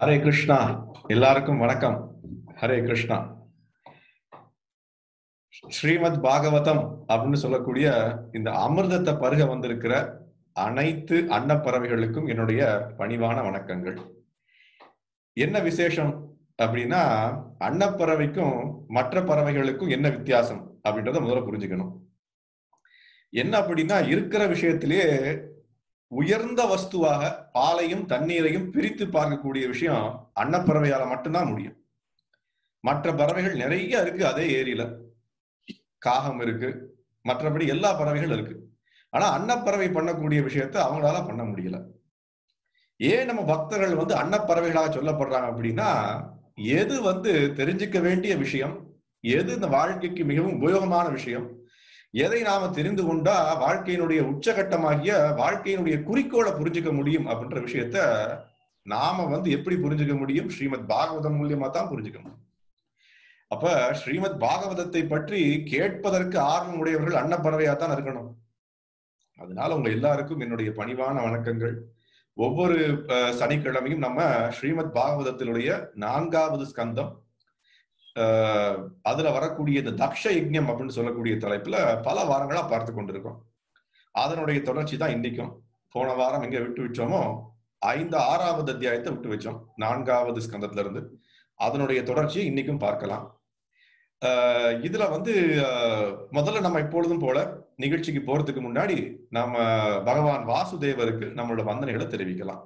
ஹரே கிருஷ்ணா. எல்லாருக்கும் வணக்கம். ஹரே கிருஷ்ணா. ஸ்ரீமத் பாகவதம் அப்படின்னு சொல்லக்கூடிய இந்த அமிர்தத்தை பருக வந்திருக்கிற அனைத்து அன்னப்பறவைகளுக்கும் என்னுடைய பணிவான வணக்கங்கள். என்ன விசேஷம் அப்படின்னா, அன்னப்பறவைக்கும் மற்ற பறவைகளுக்கும் என்ன வித்தியாசம் அப்படின்றத முதல்ல புரிஞ்சுக்கணும். என்ன அப்படின்னா, இருக்கிற விஷயத்திலேயே உயர்ந்த வஸ்துவாக பாலையும் தண்ணீரையும் பிரித்து பார்க்கக்கூடிய விஷயம் அன்னப்பறவையால மட்டும்தான் முடியும். மற்ற பறவைகள் நிறைய இருக்கு அதே ஏரியில. காகம் இருக்கு, மற்றபடி எல்லா பறவைகள் இருக்கு. ஆனா அன்னப்பறவை பண்ணக்கூடிய விஷயத்த அவங்களால பண்ண முடியல. ஏன் நம்ம பக்தர்கள் அன்னப்பறவைகளாக சொல்லப்படுறாங்க அப்படின்னா, எது தெரிஞ்சுக்க வேண்டிய விஷயம், எது இந்த வாழ்க்கைக்கு மிகவும் உபயோகமான விஷயம், எதை நாம தெரிந்து கொண்டா வாழ்க்கையினுடைய உச்சகட்டமாகிய வாழ்க்கையினுடைய குறிக்கோளை புரிஞ்சுக்க முடியும் அப்படின்ற விஷயத்த நாம எப்படி புரிஞ்சுக்க முடியும்? ஸ்ரீமத் பாகவதம் மூலியமா தான் புரிஞ்சுக்க முடியும். அப்ப ஸ்ரீமத் பாகவதத்தை பற்றி கேட்பதற்கு ஆர்வம் உடையவர்கள் அன்னப்பறவையா தான் இருக்கணும். அதனால உங்க எல்லாருக்கும் என்னுடைய பணிவான வணக்கங்கள். ஒவ்வொரு சனிக்கிழமையும் நம்ம ஸ்ரீமத் பாகவதத்தினுடைய 4வது ஸ்கந்தம் அதுல வரக்கூடிய இந்த தக்ஷ யஜ்ஞம் அப்படின்னு சொல்லக்கூடிய தலைப்புல பல வாரங்களா பார்த்து கொண்டிருக்கோம். அதனுடைய தொடர்ச்சி தான் இன்னைக்கும். போன வாரம் எங்க விட்டு வச்சோமோ 6வது அத்தியாயத்தை விட்டு வச்சோம், 4வது ஸ்கந்தத்துல இருந்து. அதனுடைய தொடர்ச்சியை இன்னைக்கும் பார்க்கலாம். இதுல முதல்ல நம்ம எப்பொழுதும் போல நிகழ்ச்சிக்கு போறதுக்கு முன்னாடி நம்ம பகவான் வாசுதேவருக்கு நம்மளோட வந்தனைகளை தெரிவிக்கலாம்.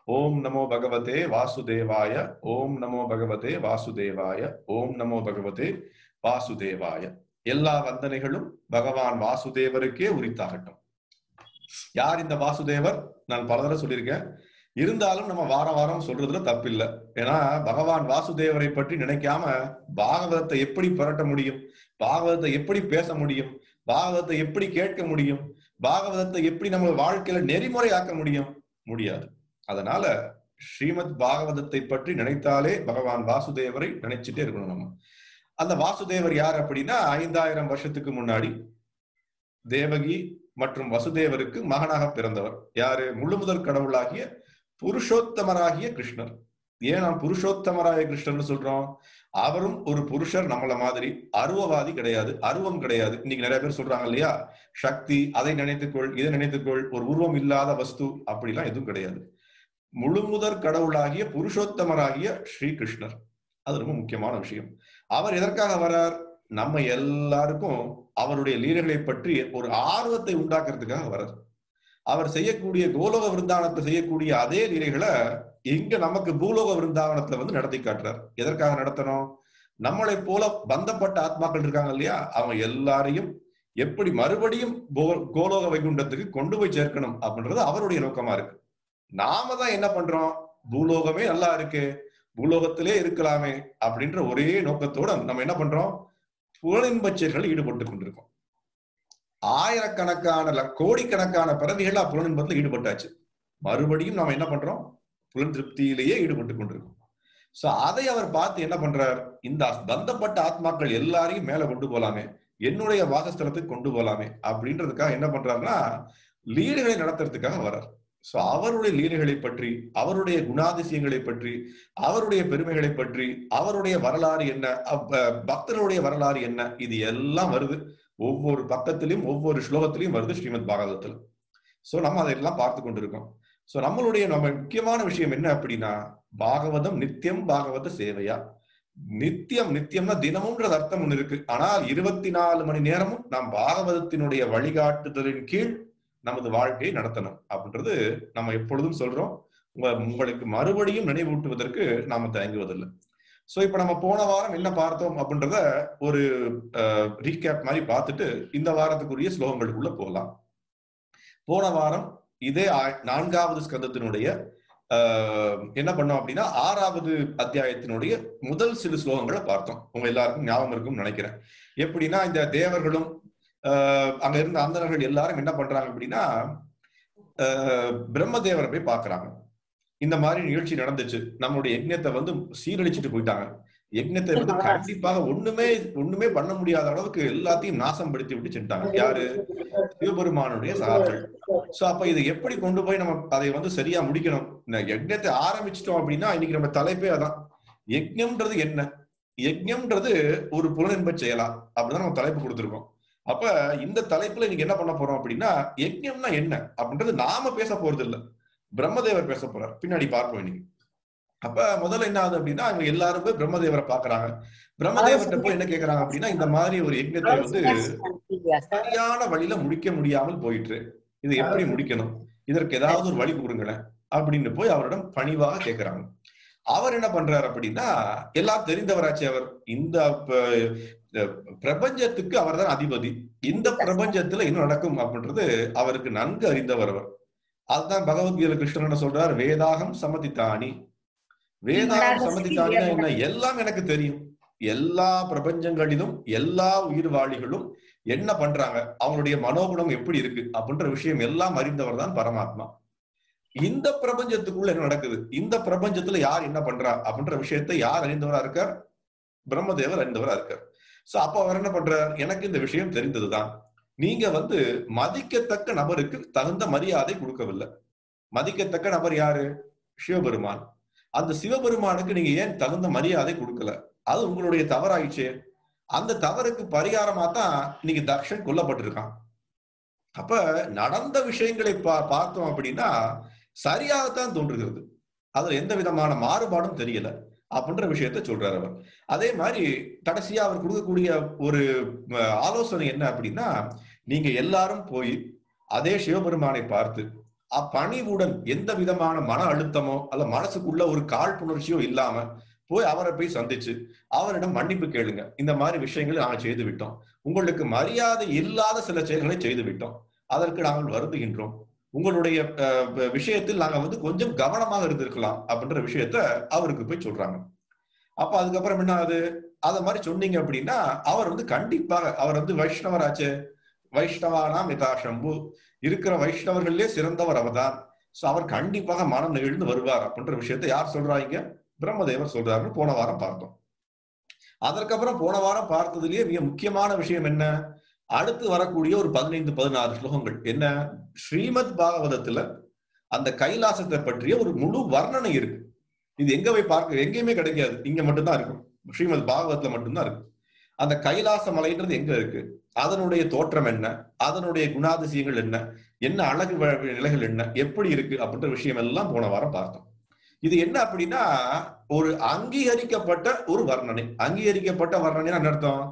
ஓம் நமோ பகவதே வாசுதேவாய, ஓம் நமோ பகவதே வாசுதேவாய, ஓம் நமோ பகவதே வாசுதேவாய. எல்லா வந்தனைகளும் பகவான் வாசுதேவருக்கே உரித்தாகட்டும். யார் இந்த வாசுதேவர்? நான் பல தடவை சொல்லியிருக்கேன். இருந்தாலும் நம்ம வாரம் சொல்றதுல தப்பில்லை. ஏன்னா பகவான் வாசுதேவரை பற்றி நினைக்காம பாகவதத்தை எப்படி புரட்ட முடியும், பாகவதத்தை எப்படி பேச முடியும், பாகவதத்தை எப்படி கேட்க முடியும், பாகவதத்தை எப்படி நம்ம வாழ்க்கையில நெறிமுறையாக்க முடியாது. அதனால ஸ்ரீமத் பாகவதத்தை பற்றி நினைத்தாலே பகவான் வாசுதேவரை நினைச்சுட்டே இருக்கணும். நம்ம அந்த வாசுதேவர் யார் அப்படின்னா, 5000 வருஷத்துக்கு முன்னாடி தேவகி மற்றும் வசுதேவருக்கு மகனாக பிறந்தவர். யாரு? முழுமுதற் கடவுளாகிய புருஷோத்தமராகிய கிருஷ்ணர். ஏன் நாம் புருஷோத்தமராகிய கிருஷ்ணர்னு சொல்றோம்? அவரும் ஒரு புருஷர், நம்மள மாதிரி அருவவாதி கிடையாது, அருவம் கிடையாது. இன்னைக்கு நிறைய பேர் சொல்றாங்க இல்லையா, சக்தி, அதை நினைத்துக்கொள், இதை நினைத்துக்கொள், ஒரு உருவம் இல்லாத வஸ்து, அப்படிலாம் எதுவும் கிடையாது. முழுமுதற் கடவுளாகிய புருஷோத்தமராகிய ஸ்ரீ கிருஷ்ணர். அது ரொம்ப முக்கியமான விஷயம். அவர் எதற்காக வரார்? நம்ம எல்லாருக்கும் அவருடைய லீலைகளை பற்றி ஒரு ஆர்வத்தை உண்டாக்குறதுக்காக வரார். அவர் செய்யக்கூடிய கோலோக விருந்தாவனத்தை செய்யக்கூடிய அதே லீலைகளை இங்க நமக்கு பூலோக விருந்தாவனத்துல நடத்தி காட்டுறார். எதற்காக நடத்தணும்? நம்மளை போல பந்தப்பட்ட ஆத்மாக்கள் இருக்காங்க இல்லையா, அவங்க எல்லாரையும் எப்படி மறுபடியும் கோலோக வைகுண்டத்துக்கு கொண்டு போய் சேர்க்கணும் அப்படின்றது அவருடைய நோக்கமா இருக்கு. நாம தான் என்ன பண்றோம்? பூலோகமே நல்லா இருக்கு, பூலோகத்திலே இருக்கலாமே அப்படின்ற ஒரே நோக்கத்தோட நம்ம என்ன பண்றோம்? புலனின்பச் செயல்களில் ஈடுபட்டு கொண்டிருக்கோம். ஆயிரக்கணக்கான கோடிக்கணக்கான பிறவிகள் புலனின்பத்தில் ஈடுபட்டாச்சு. மறுபடியும் நாம என்ன பண்றோம்? புலன் திருப்தியிலேயே ஈடுபட்டு கொண்டிருக்கோம். சோ அதை அவர் பார்த்து என்ன பண்றார்? இந்த பந்தப்பட்ட ஆத்மாக்கள் எல்லாரையும் மேல கொண்டு போலாமே, என்னுடைய வாசஸ்தலத்துக்கு கொண்டு போலாமே அப்படின்றதுக்காக என்ன பண்றாருன்னா, லீலைகளை நடத்துறதுக்காக வர்றார். சோ அவருடைய லீலைகளை பற்றி, அவருடைய குணாதிசயங்களை பற்றி, அவருடைய பெருமைகளை பற்றி, அவருடைய வரலாறு என்ன, பக்தர்களுடைய வரலாறு என்ன, இது எல்லாம் வருது. ஒவ்வொரு பக்கத்திலையும் ஒவ்வொரு ஸ்லோகத்திலையும் வருது ஸ்ரீமத் பாகவதத்துல. சோ நம்ம அதெல்லாம் பார்த்து கொண்டிருக்கோம். சோ நம்ம முக்கியமான விஷயம் என்ன அப்படின்னா, பாகவதம் நித்தியம் பாகவத சேவையா. நித்தியம்னா தினமும்ன்றது அர்த்தம் ஒண்ணு இருக்கு. ஆனால் 24 மணி நேரமும் நாம் பாகவதத்தினுடைய வழிகாட்டுதலின் கீழ் நமது வாழ்க்கையை நடத்தணும் அப்படின்றது நம்ம எப்பொழுதும் சொல்றோம். உங்களுக்கு மறுபடியும் நினைவூட்டுவதற்கு நாம தயங்குவதில்லை. சோ இப்ப நம்ம போன வாரம் என்ன பார்த்தோம் அப்படின்றத ஒரு ரீகேப் மாதிரி பார்த்துட்டு இந்த வாரத்துக்குரிய ஸ்லோகங்களுக்குள்ள போகலாம். போன வாரம் இதே 4வது ஸ்கந்தத்தினுடைய என்ன பண்ணோம் அப்படின்னா, 6வது அத்தியாயத்தினுடைய முதல் சில ஸ்லோகங்களை பார்த்தோம். உங்க எல்லாருக்கும் ஞாபகம் இருக்கும்னு நினைக்கிறேன். எப்படின்னா, இந்த தேவர்களும் அங்க இருந்த அந்தணர்கள் எல்லாரும் என்ன பண்றாங்க அப்படின்னா, பிரம்மதேவரை போய் பாக்குறாங்க. இந்த மாதிரி நிகழ்ச்சி நடந்துச்சு, நம்மளுடைய யஜ்ஞத்தை சீரழிச்சுட்டு போயிட்டாங்க, யஜ்ஞத்தை வந்து கண்டிப்பாக ஒண்ணுமே பண்ண முடியாத அளவுக்கு எல்லாத்தையும் நாசம் படுத்தி விட்டு சென்றாங்க. யாரு? சிவபெருமானுடைய சகாக்கள். சோ அப்ப இதை எப்படி கொண்டு போய் நம்ம அதை வந்து சரியா முடிக்கணும்? யஜ்ஞத்தை ஆரம்பிச்சிட்டோம் அப்படின்னா இன்னைக்கு நம்ம தலைப்பே அதான். யஜ்ஞம்ன்றது என்ன? யஜ்ஞம்ன்றது ஒரு புலனின்ப செயலா அப்படிதான் நம்ம தலைப்பு கொடுத்திருக்கோம். அப்ப இந்த தலைப்புல இன்னைக்கு என்ன பண்ண போறோம் அப்படின்னா, யஜ்ஞம்னா என்ன அப்படின்றது நாம பேச போறது இல்ல, பிரம்மதேவர் பேச போறார். பின்னாடி பார்ப்போம் இன்னைக்கு. அப்ப முதல்ல என்ன ஆகுது அப்படின்னா, இவங்க எல்லாரும் போய் பிரம்மதேவரை பாக்குறாங்க. பிரம்மதேவர்கிட்ட போய் என்ன கேக்குறாங்க அப்படின்னா, இந்த மாதிரி ஒரு யஜ்ஞத்தை வந்து சரியான வழியில முடிக்க முடியாமல் போயிட்டு, இதை எப்படி முடிக்கணும்? இதற்கு ஏதாவது ஒரு வழி கூறுங்களேன் அப்படின்னு போய் அவரிடம் பணிவாக கேட்கிறாங்க. அவர் என்ன பண்றாரு அப்படின்னா, எல்லாம் தெரிந்தவராச்சு அவர். இந்த பிரபஞ்சத்துக்கு அவர் தான் அதிபதி. இந்த பிரபஞ்சத்துல என்ன நடக்கும் அப்படின்றது அவருக்கு நன்கு அறிந்தவர் அவர். அதுதான் பகவத்கீதை கிருஷ்ணன் என்ன சொல்றார், வேதாகம் சமதித்தானி. வேதாகம் சமதித்தானினா என்ன? எல்லாம் எனக்கு தெரியும். எல்லா பிரபஞ்சங்களிலும் எல்லா உயிர்வாளிகளும் என்ன பண்றாங்க, அவங்களுடைய மனோகுணம் எப்படி இருக்கு அப்படின்ற விஷயம் எல்லாம் அறிந்தவர் தான் பரமாத்மா. இந்த பிரபஞ்சத்துக்குள்ள என்ன நடக்குது, இந்த பிரபஞ்சத்துல யார் என்ன பண்றா அப்படின்ற விஷயத்தை யார் அறிந்தவரா இருக்கார்? பிரம்மதேவர் அறிந்தவரா இருக்கார். சோ அப்ப அவர் என்ன பண்றார், எனக்கு இந்த விஷயம் தெரிந்ததுதான். நீங்க வந்து மதிக்கத்தக்க நபருக்கு தகுந்த மரியாதை கொடுக்கவில்லை. மதிக்கத்தக்க நபர் யாரு? சிவபெருமான். அந்த சிவபெருமானுக்கு நீங்க ஏன் தகுந்த மரியாதை கொடுக்கல? அது உங்களுடைய தவறாயிடுச்சு. அந்த தவறுக்கு பரிகாரமா தான் இன்னைக்கு தக்ஷன் கொல்லப்பட்டிருக்கான். அப்ப நடந்த விஷயங்களை பார்த்தோம் அப்படின்னா சரியாகத்தான் தோன்றுகிறது. அதுல எந்த விதமான மாறுபாடும் தெரியல அப்படின்ற விஷயத்த சொல்றாரு அவர். அதே மாதிரி கடைசியா அவர் கொடுக்கக்கூடிய ஒரு ஆலோசனை என்ன அப்படின்னா, நீங்க எல்லாரும் போய் அதே சிவபெருமானை பார்த்து அப்பணிவுடன் எந்த விதமான மன அழுத்தமோ அல்ல மனசுக்குள்ள ஒரு காழ்ப்புணர்ச்சியோ இல்லாம போய் அவரை போய் சந்திச்சு அவரிடம் மன்னிப்பு கேளுங்க. இந்த மாதிரி விஷயங்களை நாங்கள் செய்து விட்டோம், உங்களுக்கு மரியாதை இல்லாத சில செயல்களை செய்து விட்டோம், அதற்கு நாங்கள் வருந்துகின்றோம், உங்களுடைய விஷயத்தில் நாங்க வந்து கொஞ்சம் கவனமாக இருந்திருக்கலாம் அப்படின்ற விஷயத்த அவருக்கு போய் சொல்றாங்க. அப்ப அதுக்கப்புறம் என்ன ஆகுது, அத மாதிரி சொன்னீங்க அப்படின்னா அவர் வந்து கண்டிப்பாக, அவர் வந்து வைஷ்ணவராச்சு, வைஷ்ணவானாம் யதா சம்பு, இருக்கிற வைஷ்ணவர்களே சிறந்தவர் அவர்தான். சோ அவர் கண்டிப்பாக மனம் நெகிழ்ந்து வருவார் அப்படின்ற விஷயத்தை யார் சொல்றாங்க? பிரம்மதேவர் சொல்றாருன்னு போன வாரம் பார்த்தோம். அதற்கப்புறம் போன வாரம் பார்த்ததுலயே மிக முக்கியமான விஷயம் என்ன, அடுத்து வரக்கூடிய ஒரு 15-16 ஸ்லோகங்கள் என்ன, ஸ்ரீமத் பாகவதத்துல அந்த கைலாசத்தை பற்றிய ஒரு முழு வர்ணனை இருக்கு. இது எங்க போய் பார்க்க எங்கேயுமே கிடைக்காது, இங்க மட்டும்தான் இருக்கும், ஸ்ரீமத் பாகவதத்துல மட்டும்தான் இருக்கு. அந்த கைலாச மலைன்றது எங்க இருக்கு, அதனுடைய தோற்றம் என்ன, அதனுடைய குணாதிசயங்கள் என்ன, என்ன அழகு நிலைகள் என்ன, எப்படி இருக்கு அப்படின்ற விஷயம் எல்லாம் போன வாரம் பார்த்தோம். இது என்ன அப்படின்னா ஒரு அங்கீகரிக்கப்பட்ட ஒரு வர்ணனை. அங்கீகரிக்கப்பட்ட வர்ணனை அர்த்தம்,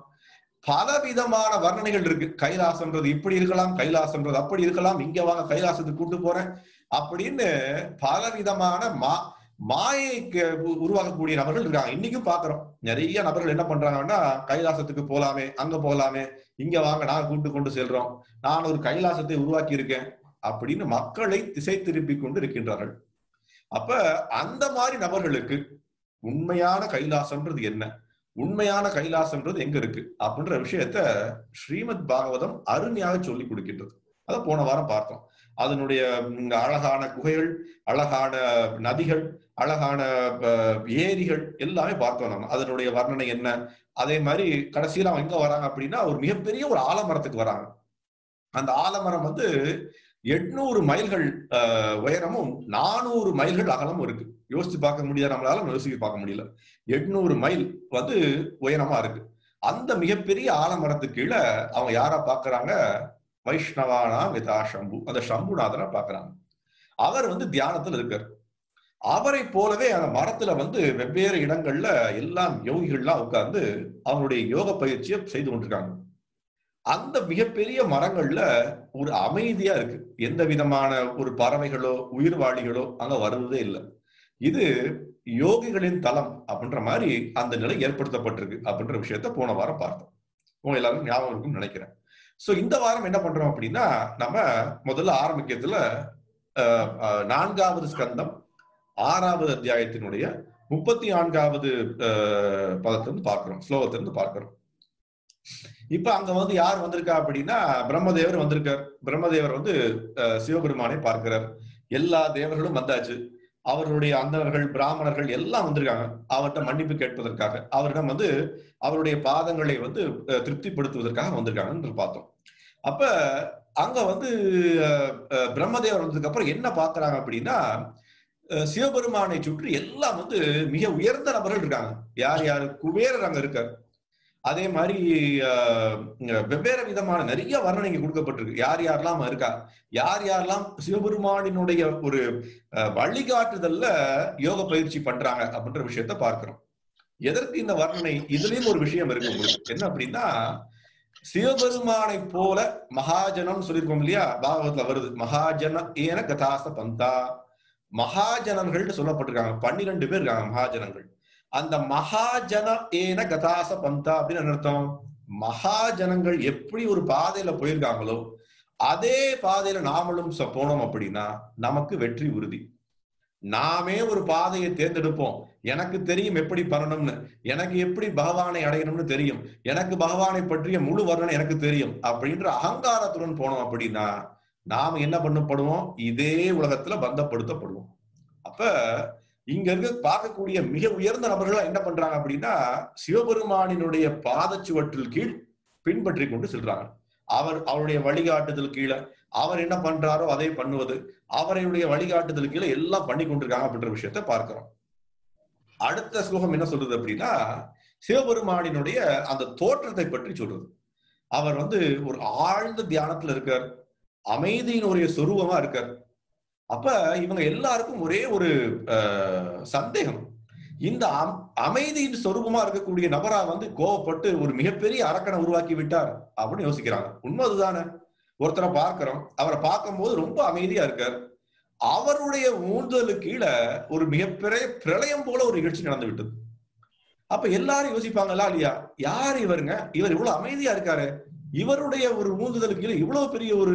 பலவிதமான வர்ணனைகள் இருக்கு. கைலாசம்ன்றது இப்படி இருக்கலாம், கைலாசம்ன்றது அப்படி இருக்கலாம், இங்க வாங்க கைலாசத்துக்கு கூட்டு போறேன் அப்படின்னு பலவிதமான மாயைக்கு உருவாக்கக்கூடிய நபர்கள் இருக்காங்க. இன்னைக்கும் பாக்குறோம் நிறைய நபர்கள் என்ன பண்றாங்கன்னா, கைலாசத்துக்கு போலாமே, அங்க போலாமே, இங்க வாங்க நான் கூட்டு கொண்டு செல்றோம், நான் ஒரு கைலாசத்தை உருவாக்கி இருக்கேன் அப்படின்னு மக்களை திசை திருப்பி கொண்டு இருக்கின்றார்கள். அப்ப அந்த மாதிரி நபர்களுக்கு உண்மையான கைலாசம்ன்றது என்ன, உண்மையான கைலாசம்ன்றது எங்க இருக்கு அப்படின்ற விஷயத்த ஸ்ரீமத் பாகவதம் அருமையாக சொல்லி கொடுக்கின்றது. அத போன வாரம் பார்த்தோம். அதனுடைய அழகான குகைகள், அழகான நதிகள், அழகான ஏரிகள் எல்லாமே பார்த்தோம் நம்ம. அதனுடைய வர்ணனை என்ன, அதே மாதிரி கடைசியில அவங்க எங்க வராங்க அப்படின்னா ஒரு மிகப்பெரிய ஒரு ஆலமரத்துக்கு வராங்க. அந்த ஆலமரம் வந்து 800 மைல்கள் உயரமும் 400 மைல்கள் அகலமும் இருக்கு. யோசிச்சு பார்க்க முடியாது, நம்மளால யோசிச்சு பார்க்க முடியல. 800 மைல் வந்து உயரமா இருக்கு. அந்த மிகப்பெரிய ஆலமரத்துக்கு கீழே அவங்க யாரா பாக்குறாங்க, வைஷ்ணவானா யதா சம்பு, அந்த சம்புநாதனை பாக்குறாங்க. அவர் வந்து தியானத்துல இருக்கார். அவரை போலவே அந்த மரத்துல வந்து வெவ்வேறு இடங்கள்ல எல்லாம் யோகிகள்லாம் உட்கார்ந்து அவங்களுடைய யோக பயிற்சியை செய்து கொண்டிருக்காங்க. அந்த மிகப்பெரிய மரங்கள்ல ஒரு அமைதியா இருக்கு. எந்த விதமான ஒரு பறவைகளோ உயிர்வாளிகளோ அங்க வருவதே இல்லை. இது யோகிகளின் தலம் அப்படின்ற மாதிரி அந்த நிலை ஏற்படுத்தப்பட்டிருக்கு அப்படின்ற விஷயத்த போன வாரம் பார்த்தோம். உங்க எல்லாரும் ஞாபகம் இருக்கும்னு நினைக்கிறேன். சோ இந்த வாரம் என்ன பண்றோம் அப்படின்னா, நம்ம முதல்ல ஆரம்பிக்கிறதுல 4வது ஸ்கந்தம் 6வது அத்தியாயத்தினுடைய 34வது பதத்திலிருந்து பார்க்கிறோம், ஸ்லோகத்திலிருந்து பார்க்கிறோம். இப்ப அங்க வந்து யார் வந்திருக்கா அப்படின்னா, பிரம்மதேவர் வந்திருக்கார். பிரம்மதேவர் வந்து சிவபெருமானை பார்க்கிறார். எல்லா தேவர்களும் வந்தாச்சு. அவருடைய அந்தணர்கள், பிராமணர்கள் எல்லாம் வந்திருக்காங்க அவர்கிட்ட மன்னிப்பு கேட்பதற்காக. அவரிடம் வந்து அவருடைய பாதங்களை வந்து திருப்திப்படுத்துவதற்காக வந்திருக்காங்கன்னு பார்த்தோம். அப்ப அங்க வந்து பிரம்மதேவர் வந்ததுக்கு அப்புறம் என்ன பார்க்கறாங்க அப்படின்னா, சிவபெருமானை சுற்றி எல்லாம் வந்து மிக உயர்ந்த நபர்கள் இருக்காங்க. யார் யாரு? குபேரர் அங்க இருக்கார். அதே மாதிரி வெவ்வேறு விதமான நிறைய வர்ணனை இங்க கொடுக்கப்பட்டிருக்கு. யார் யாரெல்லாம் இருக்கா, யார் யாரெல்லாம் சிவபெருமானினுடைய ஒரு வழிகாட்டுதல்ல யோக பயிற்சி பண்றாங்க அப்படின்ற விஷயத்த பார்க்கிறோம். எதற்கு இந்த வர்ணனை? இதுலயும் ஒரு விஷயம் இருக்கு உங்களுக்கு. என்ன அப்படின்னா, சிவபெருமானை போல மகாஜனம் சொல்லியிருக்கோம் இல்லையா, பாகவத்துல வருது. மகாஜன ஏன கதாச பந்தா, மகாஜனங்கள் சொல்லப்பட்டிருக்காங்க. 12 பேர் இருக்காங்க மகாஜனங்கள். அந்த மகாஜன ஏன கதாச பந்தா அப்படின்னு அர்த்தம். மகாஜனங்கள் எப்படி ஒரு பாதையில போயிருக்காங்களோ அதே பாதையில நாமளும் போனோம் அப்படின்னா நமக்கு வெற்றி உறுதி. நாமே ஒரு பாதையை தேர்ந்தெடுப்போம். எனக்கு தெரியும் எப்படி பண்ணணும்னு, எனக்கு எப்படி பகவானை அடையணும்னு தெரியும், எனக்கு பகவானை பற்றிய முழு வர்ணனை எனக்கு தெரியும் அப்படின்ற அகங்காரத்துடன் போனோம் அப்படின்னா நாம என்ன பண்ணப்படுவோம்? இதே உலகத்துல பந்தப்படுத்தப்படுவோம். அப்ப இங்க இருக்க பார்க்கக்கூடிய மிக உயர்ந்த நபர்கள் என்ன பண்றாங்க அப்படின்னா, சிவபெருமானினுடைய பாதச்சுவற்றில் கீழ் பின்பற்றி கொண்டு செல்றாங்க. அவருடைய வழிகாட்டுதல் கீழே அவர் என்ன பண்றாரோ அதை பண்ணுவது, அவருடைய வழிகாட்டுதல் கீழே எல்லாம் பண்ணி கொண்டிருக்காங்க அப்படின்ற விஷயத்த பார்க்கிறோம். அடுத்த ஸ்லோகம் என்ன சொல்றது அப்படின்னா, சிவபெருமானினுடைய அந்த தோற்றத்தை பற்றி சொல்றது. அவர் வந்து ஒரு ஆழ்ந்த தியானத்துல இருக்கார், அமைதியினுடைய சொரூபமா இருக்கார். அப்ப இவங்க எல்லாருக்கும் ஒரே ஒரு சந்தேகம். இந்த அமைதியின் சொரூபமா இருக்கக்கூடிய நபரா வந்து கோவப்பட்டு ஒரு மிகப்பெரிய அரக்கனை உருவாக்கி விட்டார் அப்படின்னு யோசிக்கிறாங்க. உண்மை அதுதானே. ஒருத்தரை பார்க்கிறோம், அவரை பார்க்கும்போது ரொம்ப அமைதியா இருக்கார். அவருடைய ஊன்றுதலுக்கு கீழே ஒரு மிகப்பெரிய பிரளயம் போல ஒரு நிகழ்ச்சி நடந்து விட்டது. அப்ப எல்லாரும் யோசிப்பாங்களா இல்லையா, யார் இவருங்க, இவர் இவ்வளவு அமைதியா இருக்காரு, இவருடைய ஒரு ஊந்துதலுக்கு கீழே இவ்வளவு பெரிய ஒரு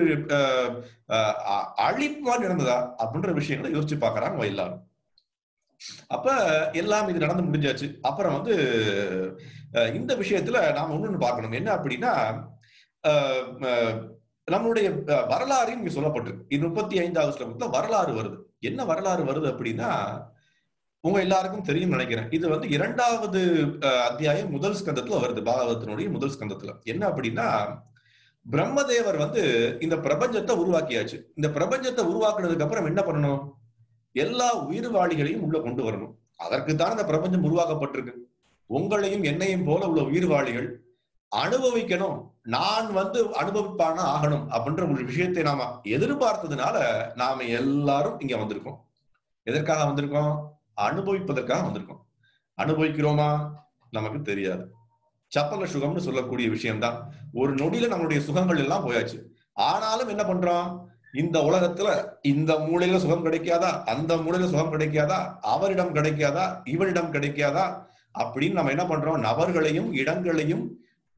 அழிப்பா நடந்ததா அப்படின்ற விஷயங்களை யோசிச்சு பாக்குறாங்க எல்லாரும். அப்ப எல்லாம் இது நடந்து முடிஞ்சாச்சு. அப்புறம் வந்து இந்த விஷயத்துல நாம ஒண்ணு பார்க்கணும். என்ன அப்படின்னா, நம்மளுடைய வரலாறையும் இங்க சொல்லப்பட்டிருக்கு. 35வது ஸ்லோகத்துல வரலாறு வருது. என்ன வரலாறு வருது அப்படின்னா, உங்க எல்லாருக்கும் தெரியும் நினைக்கிறேன். இது வந்து 2வது அத்தியாயம் முதல் ஸ்கந்தத்துல வருது. பாகவதத்தினுடைய முதல் ஸ்கந்தத்துல என்ன அப்படின்னா, பிரம்மதேவர் வந்து இந்த பிரபஞ்சத்தை உருவாக்கியாச்சு. இந்த பிரபஞ்சத்தை உருவாக்குனதுக்கு அப்புறம் என்ன பண்ணணும்? எல்லா உயிர்வாளிகளையும் உள்ள கொண்டு வரணும். அதற்குத்தான் இந்த பிரபஞ்சம் உருவாக்கப்பட்டிருக்கு. உங்களையும் என்னையும் போல உள்ள உயிர்வாளிகள் அனுபவிக்கணும், நான் வந்து அனுபவிப்பானா ஆகணும் அப்படின்ற ஒரு விஷயத்தை நாம எதிர்பார்த்ததுனால நாம எல்லாரும் இங்க வந்திருக்கோம். எதற்காக வந்திருக்கோம்? அனுபவிப்பதற்காக வந்திருக்கோம். அனுபவிக்கிறோமா? நமக்கு தெரியாது. சப்பல சுகம்னு சொல்லக்கூடிய விஷயம்தான். ஒரு நொடியில நம்மளுடைய சுகங்கள் எல்லாம் போயாச்சு. ஆனாலும் என்ன பண்றோம்? இந்த உலகத்துல இந்த மூலையில சுகம் கிடைக்காதா, அந்த மூலையில சுகம் கிடைக்காதா, அவரிடம் கிடைக்காதா, இவரிடம் கிடைக்காதா அப்படின்னு நம்ம என்ன பண்றோம்? நபர்களையும் இடங்களையும்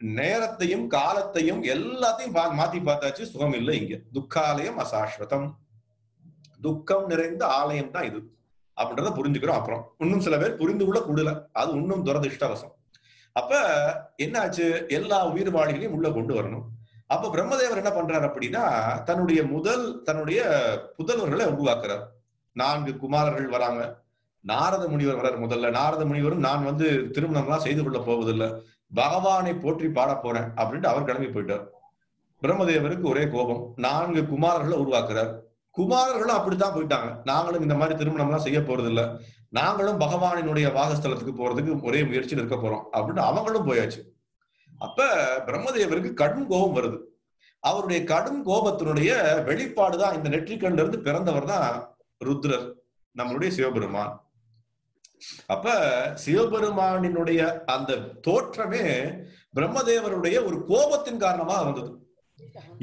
நேரத்தையும் காலத்தையும் எல்லாத்தையும் மாத்தி பார்த்தாச்சு. சுகம் இல்லை இங்க. துக்காலயம் அசாஸ்வதம், துக்கம் நிறைந்த ஆலயம் தான் இது அப்படின்றத புரிஞ்சுக்கிறோம். அப்புறம் இன்னும் சில பேர் புரிந்து கூட கூடல, அது இன்னும் துரதிருஷ்டவசம். அப்ப என்ன ஆச்சு? எல்லா உயிர்வாளிகளையும் உள்ள கொண்டு வரணும். அப்ப பிரம்மதேவர் என்ன பண்றாரு அப்படின்னா, தன்னுடைய புதல்வர்களை உருவாக்குறார். 4 குமாரர்கள் வராங்க. நாரத முனிவர் வர்றார். முதல்ல நாரத முனிவரும், நான் வந்து திருமணம் எல்லாம் செய்து கொள்ள போவதில்லை, பகவானை போற்றி பாட போறேன் அப்படின்ட்டு அவர் கிளம்பி போயிட்டார். பிரம்மதேவருக்கு ஒரே கோபம். 4 குமாரர்களை உருவாக்குறார். குமாரர்களும் அப்படித்தான் போயிட்டாங்க. நாங்களும் இந்த மாதிரி திருமணம் எல்லாம் செய்ய போறது இல்ல, நாங்களும் பகவானினுடைய வாகஸ்தலத்துக்கு போறதுக்கு ஒரே முயற்சியில் இருக்க போறோம் அப்படின்னு அவங்களும் போயாச்சு. அப்ப பிரம்மதேவருக்கு கடும் கோபம் வருது. அவருடைய கடும் கோபத்தினுடைய வெளிப்பாடுதான் இந்த நெற்றிக்கண்ல இருந்து பிறந்தவர் தான் ருத்ரர், நம்மளுடைய சிவபெருமான். அப்ப சிவபெருமானினுடைய அந்த தோற்றமே பிரம்மதேவருடைய ஒரு கோபத்தின் காரணமாக வந்தது.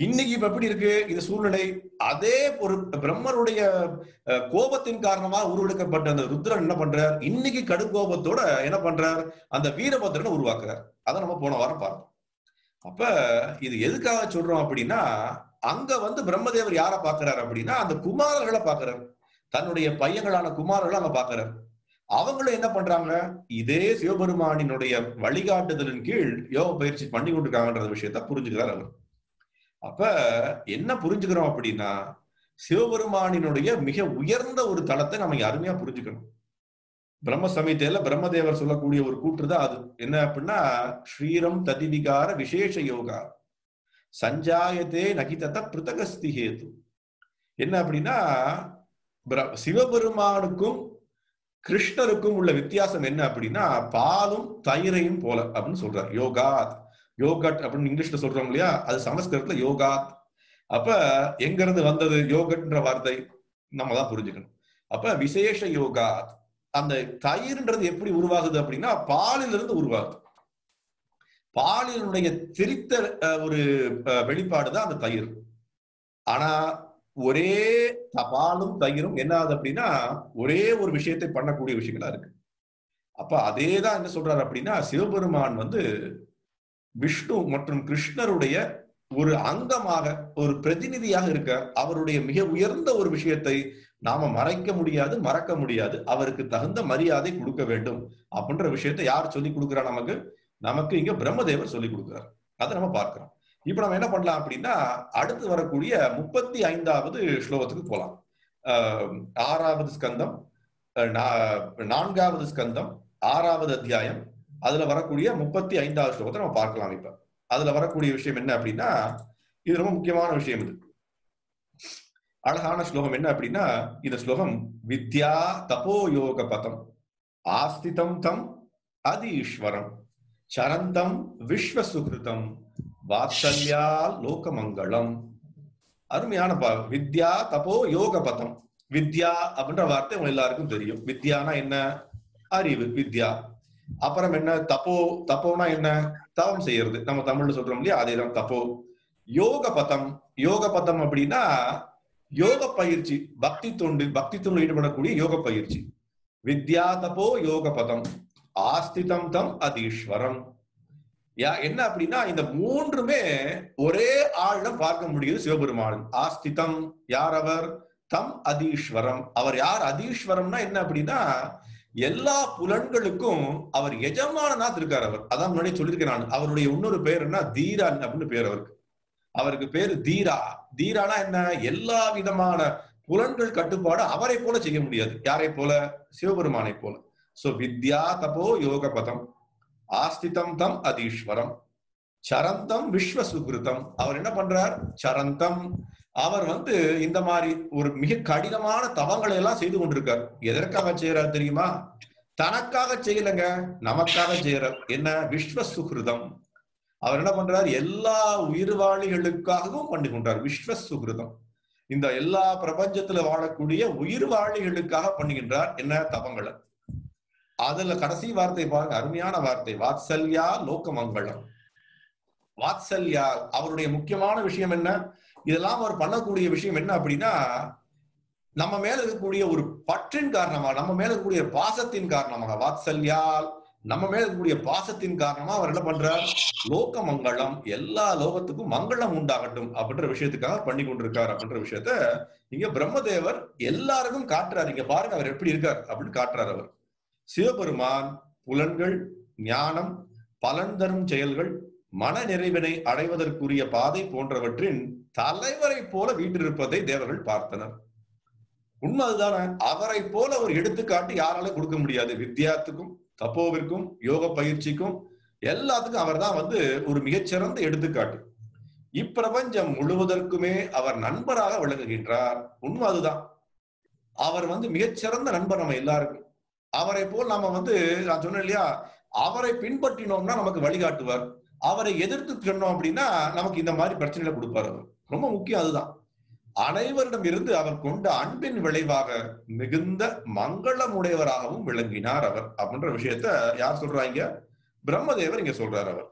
இன்னைக்கு இப்ப எப்படி இருக்கு இந்த சூழ்நிலை? அதே ஒரு பிரம்மருடைய கோபத்தின் காரணமாக உருவெடுக்கப்பட்ட அந்த ருத்ரன் என்ன பண்றார்? இன்னைக்கு கடுங்கோபத்தோட என்ன பண்றார்? அந்த வீரபத்ரனை உருவாக்குறார். அதை நம்ம போன வாரம் பார்த்தோம். அப்ப இது எதுக்காக சொல்றோம் அப்படின்னா, அங்க வந்து பிரம்மதேவர் யாரை பாக்குறாரு அப்படின்னா, அந்த குமாரர்களை பாக்குறாரு. தன்னுடைய பையங்களான குமாரர்களை அங்க பாக்குறாரு. அவங்களும் என்ன பண்றாங்க? இதே சிவபெருமானினுடைய வழிகாட்டுதலின் கீழ் யோக பயிற்சி பண்ணி கொண்டிருக்காங்கன்ற விஷயத்த புரிஞ்சுக்கிறார் அவர். அப்ப என்ன புரிஞ்சுக்கிறோம் அப்படின்னா, சிவபெருமானினுடைய மிக உயர்ந்த ஒரு தளத்தை நம்ம இங்க அருமையா புரிஞ்சுக்கணும். பிரம்ம சமீதையில பிரம்மதேவர் சொல்லக்கூடிய ஒரு கூற்றுதான் அது. என்ன அப்படின்னா, ஸ்ரீரம் ததிவிகார விசேஷ யோகா சஞ்சாயத்தே நகிதத பிருத்தகஸ்தி ஹேது. என்ன அப்படின்னா, சிவபெருமானுக்கும் கிருஷ்ணருக்கும் உள்ள வித்தியாசம் என்ன அப்படின்னா, பாலும் தயிரையும் போல அப்படின்னு சொல்றார். யோகாத், யோகட் அப்படின்னு இங்கிலீஷ்ல சொல்றோம் இல்லையா, அது சமஸ்கிருதத்துல யோகாத். அப்ப எங்க இருந்து வந்தது யோகட்ன்ற வார்த்தை? நம்ம தான் புரிஞ்சுக்கணும். அப்ப விசேஷ யோகாத், அந்த தயிர்ன்றது எப்படி உருவாகுது அப்படின்னா, பாலிலிருந்து உருவாகுது. பாலினுடைய திரித்த ஒரு வெளிப்பாடுதான் அந்த தயிர். ஆனா ஒரே பாலும் தயிரும் என்ன ஆகுது அப்படின்னா, ஒரே ஒரு விஷயத்தை பண்ணக்கூடிய விஷயங்களா இருக்கு. அப்ப அதேதான் என்ன சொல்றாரு அப்படின்னா, சிவபெருமான் வந்து விஷ்ணு மற்றும் கிருஷ்ணருடைய ஒரு அங்கமாக, ஒரு பிரதிநிதியாக இருக்க, அவருடைய மிக உயர்ந்த ஒரு விஷயத்தை நாம மறைக்க முடியாது, மறக்க முடியாது. அவருக்கு தகுந்த மரியாதை கொடுக்க வேண்டும் அப்படின்ற விஷயத்தை யார் சொல்லி கொடுக்கிறா நமக்கு? நமக்கு இங்க பிரம்மதேவர் சொல்லி கொடுக்கிறார். அதை நம்ம பார்க்கிறோம். இப்ப நம்ம என்ன பண்ணலாம் அப்படின்னா, அடுத்து வரக்கூடிய 35வது ஸ்லோகத்துக்கு போலாம். 6வது ஸ்கந்தம், 4வது ஸ்கந்தம், 6வது அத்தியாயம், அதுல வரக்கூடிய 35வது ஸ்லோகத்தை நம்ம பார்க்கலாம். இப்ப அதுல வரக்கூடிய விஷயம் என்ன அப்படின்னா, இது ரொம்ப முக்கியமான விஷயம். இது அழகான ஸ்லோகம். என்ன அப்படின்னா, இந்த ஸ்லோகம் வித்யா தபோ யோக பதம் ஆஸ்திதம் தம் அதீஸ்வரம் சரந்தம் விஸ்வசுகிருதம் வாத்சல்யா லோகமங்களம். அருமையான வித்யா தபோ யோக பதம். வித்யா அப்படின்ற வார்த்தை உங்க எல்லாருக்கும் தெரியும். வித்யானா என்ன? அறிவு, வித்யா. அப்புறம் என்ன? தப்போ. தப்போனா என்ன? தவம் செய்யறது. நம்ம தமிழ்ல சொல்றோம் இல்லையா, அதேதான் தப்போ. யோக பதம். யோக பதம் அப்படின்னா யோக பயிற்சி, பக்தி தொண்டு, பக்தி தொண்டு ஈடுபடக்கூடிய யோக பயிற்சி. வித்யா தபோ யோக பதம் ஆஸ்திதம் தம் அதீஸ்வரம். என்ன அப்படின்னா, இந்த மூன்றுமே ஒரே ஆள்ல பார்க்க முடியுது சிவபெருமான். ஆஸ்திதம், யார் அவர்? தம் அதீஸ்வரம். அவர் யார்? அதீஸ்வரம்னா என்ன அப்படின்னா, எல்லா புலன்களுக்கும் அவர் எஜமானனா இருக்கார். அவர் அதான் முன்னாடி சொல்லியிருக்கேன் நான். அவருடைய இன்னொரு பேர் என்ன? தீரன் அப்படின்னு பேர் அவருக்கு. அவருக்கு பேரு தீரா. தீரானா என்ன? எல்லா விதமான புலன்கள் கட்டுப்பாடு அவரை போல செய்ய முடியாது. யாரை போல? சிவபெருமானை போல. சோ வித்யா தபோ யோக பதம் ஆஸ்திதம் தம் அதீஸ்வரம் சரந்தம் விஸ்வசுகிருதம். அவர் என்ன பண்றார்? சரந்தம். அவர் வந்து இந்த மாதிரி ஒரு மிக கடினமான தவங்களை எல்லாம் செய்து கொண்டிருக்கார். எதற்காக செய்யறார் தெரியுமா? தனக்காக செய்யலங்க, நமக்காக செய்யறார். என்ன? விஸ்வசுகிருதம். அவர் என்ன பண்றார்? எல்லா உயிர்வாளிகளுக்காகவும் பண்ணி கொண்டார். விஸ்வசுகிருதம். இந்த எல்லா பிரபஞ்சத்துல வாழக்கூடிய உயிர்வாளிகளுக்காக பண்ணுகின்றார். என்ன? தவங்களை. அதுல கடைசி வார்த்தை பாருங்க, அருமையான வார்த்தை. வாத்சல்யா லோகமங்களம். வாத்சல்யா, அவருடைய முக்கியமான விஷயம் என்ன? இதெல்லாம் அவர் பண்ணக்கூடிய விஷயம் என்ன அப்படின்னா, நம்ம மேல இருக்கக்கூடிய ஒரு பற்றின் காரணமாக, நம்ம மேல இருக்கக்கூடிய பாசத்தின் காரணமாக, வாத்சல்யா நம்ம மேல இருக்கக்கூடிய பாசத்தின் காரணமா அவர் என்ன பண்றார்? லோக மங்களம், எல்லா லோகத்துக்கும் மங்களம் உண்டாகட்டும் அப்படின்ற விஷயத்துக்காக பண்ணி கொண்டிருக்கார் அப்படின்ற விஷயத்த இங்க பிரம்மதேவர் எல்லாருக்கும் காட்டுறாரு. இங்க பாருங்க அவர் எப்படி இருக்கார் அப்படின்னு காட்டுறாரு. அவர் சிவபெருமான் புலன்கள், ஞானம், பலன் தரும் செயல்கள், மன நிறைவினை அடைவதற்குரிய பாதை போன்றவற்றின் தலைவரை போல வீற்றிருப்பதை தேவர்கள் பார்த்தனர். உண்மை அதுதானே. அவரை போல ஒரு எடுத்துக்காட்டு யாராலும் கொடுக்க முடியாது. வித்தியாத்துக்கும், தப்போவிற்கும், யோக பயிற்சிக்கும், எல்லாத்துக்கும் அவர் தான் வந்து ஒரு மிகச்சிறந்த எடுத்துக்காட்டு. இப்பிரபஞ்சம் முழுவதற்குமே அவர் நண்பராக விளங்குகின்றார். உண்மை அதுதான். அவர் வந்து மிகச்சிறந்த நண்பர் நம்ம எல்லாருக்கும். அவரை போல் நாம வந்து, நான் சொன்னேன் இல்லையா, அவரை பின்பற்றினோம்னா நமக்கு வழிகாட்டுவார். அவரை எதிர்த்து சொன்னோம் அப்படின்னா நமக்கு இந்த மாதிரி பிரச்சனைகளை கொடுப்பார். அவர் ரொம்ப முக்கியம். அதுதான். அனைவரிடம் இருந்து அவர் கொண்ட அன்பின் விளைவாக மிகுந்த மங்களமுடையவராகவும் விளங்கினார் அவர் அப்படின்ற விஷயத்த யார் சொல்றாங்க? பிரம்மதேவர் இங்க சொல்றார் அவர்.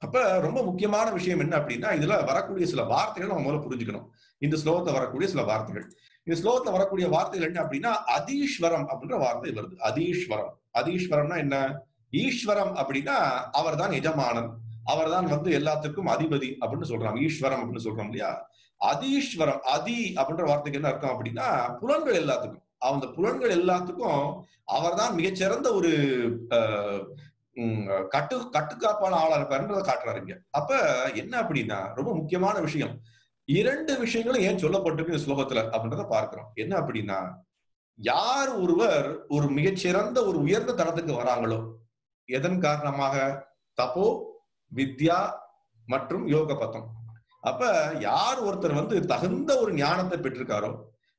அப்ப ரொம்ப முக்கியமான விஷயம் என்ன அப்படின்னா, இதுல வரக்கூடிய சில வார்த்தைகள் நம்ம முதல்ல புரிஞ்சுக்கணும். இந்த ஸ்லோகத்துல வரக்கூடிய சில வார்த்தைகள், இந்த ஸ்லோகத்துல வரக்கூடிய வார்த்தைகள் என்ன அப்படின்னா, அதீஸ்வரம் அப்படின்ற வார்த்தை வருது. அதீஸ்வரம். அதீஸ்வரம்னா என்ன? ஈஸ்வரம் அப்படின்னா அவர் தான் எஜமானன், அவர் தான் வந்து எல்லாத்துக்கும் அதிபதி அப்படின்னு சொல்றாங்க. ஈஸ்வரம் அப்படின்னு சொல்றோம் இல்லையா? அதீஸ்வரம். அதி அப்படின்ற வார்த்தைக்கு என்ன அர்த்தம் அப்படின்னா, புலன்கள் எல்லாத்துக்கும், அந்த புலன்கள் எல்லாத்துக்கும் அவர் தான் மிகச்சிறந்த ஒரு கட்டுக்காப்பான ஆளா இருப்பாருன்றதை காட்டுறாரு இங்க. அப்ப என்ன அப்படின்னா, ரொம்ப முக்கியமான விஷயம், 2 விஷயங்களும் ஏன் சொல்லப்பட்டிருக்கு இந்த ஸ்லோகத்துல அப்படின்றத பார்க்கிறோம். என்ன அப்படின்னா, யார் ஒருவர் ஒரு மிகச்சிறந்த ஒரு உயர்ந்த தளத்துக்கு வராங்களோ, எதன் காரணமாக? தபோ, வித்யா மற்றும் யோக பத்தம். அப்ப யார் ஒருத்தர் வந்து தகுந்த ஒரு ஞானத்தை பெற்றிருக்காரோ,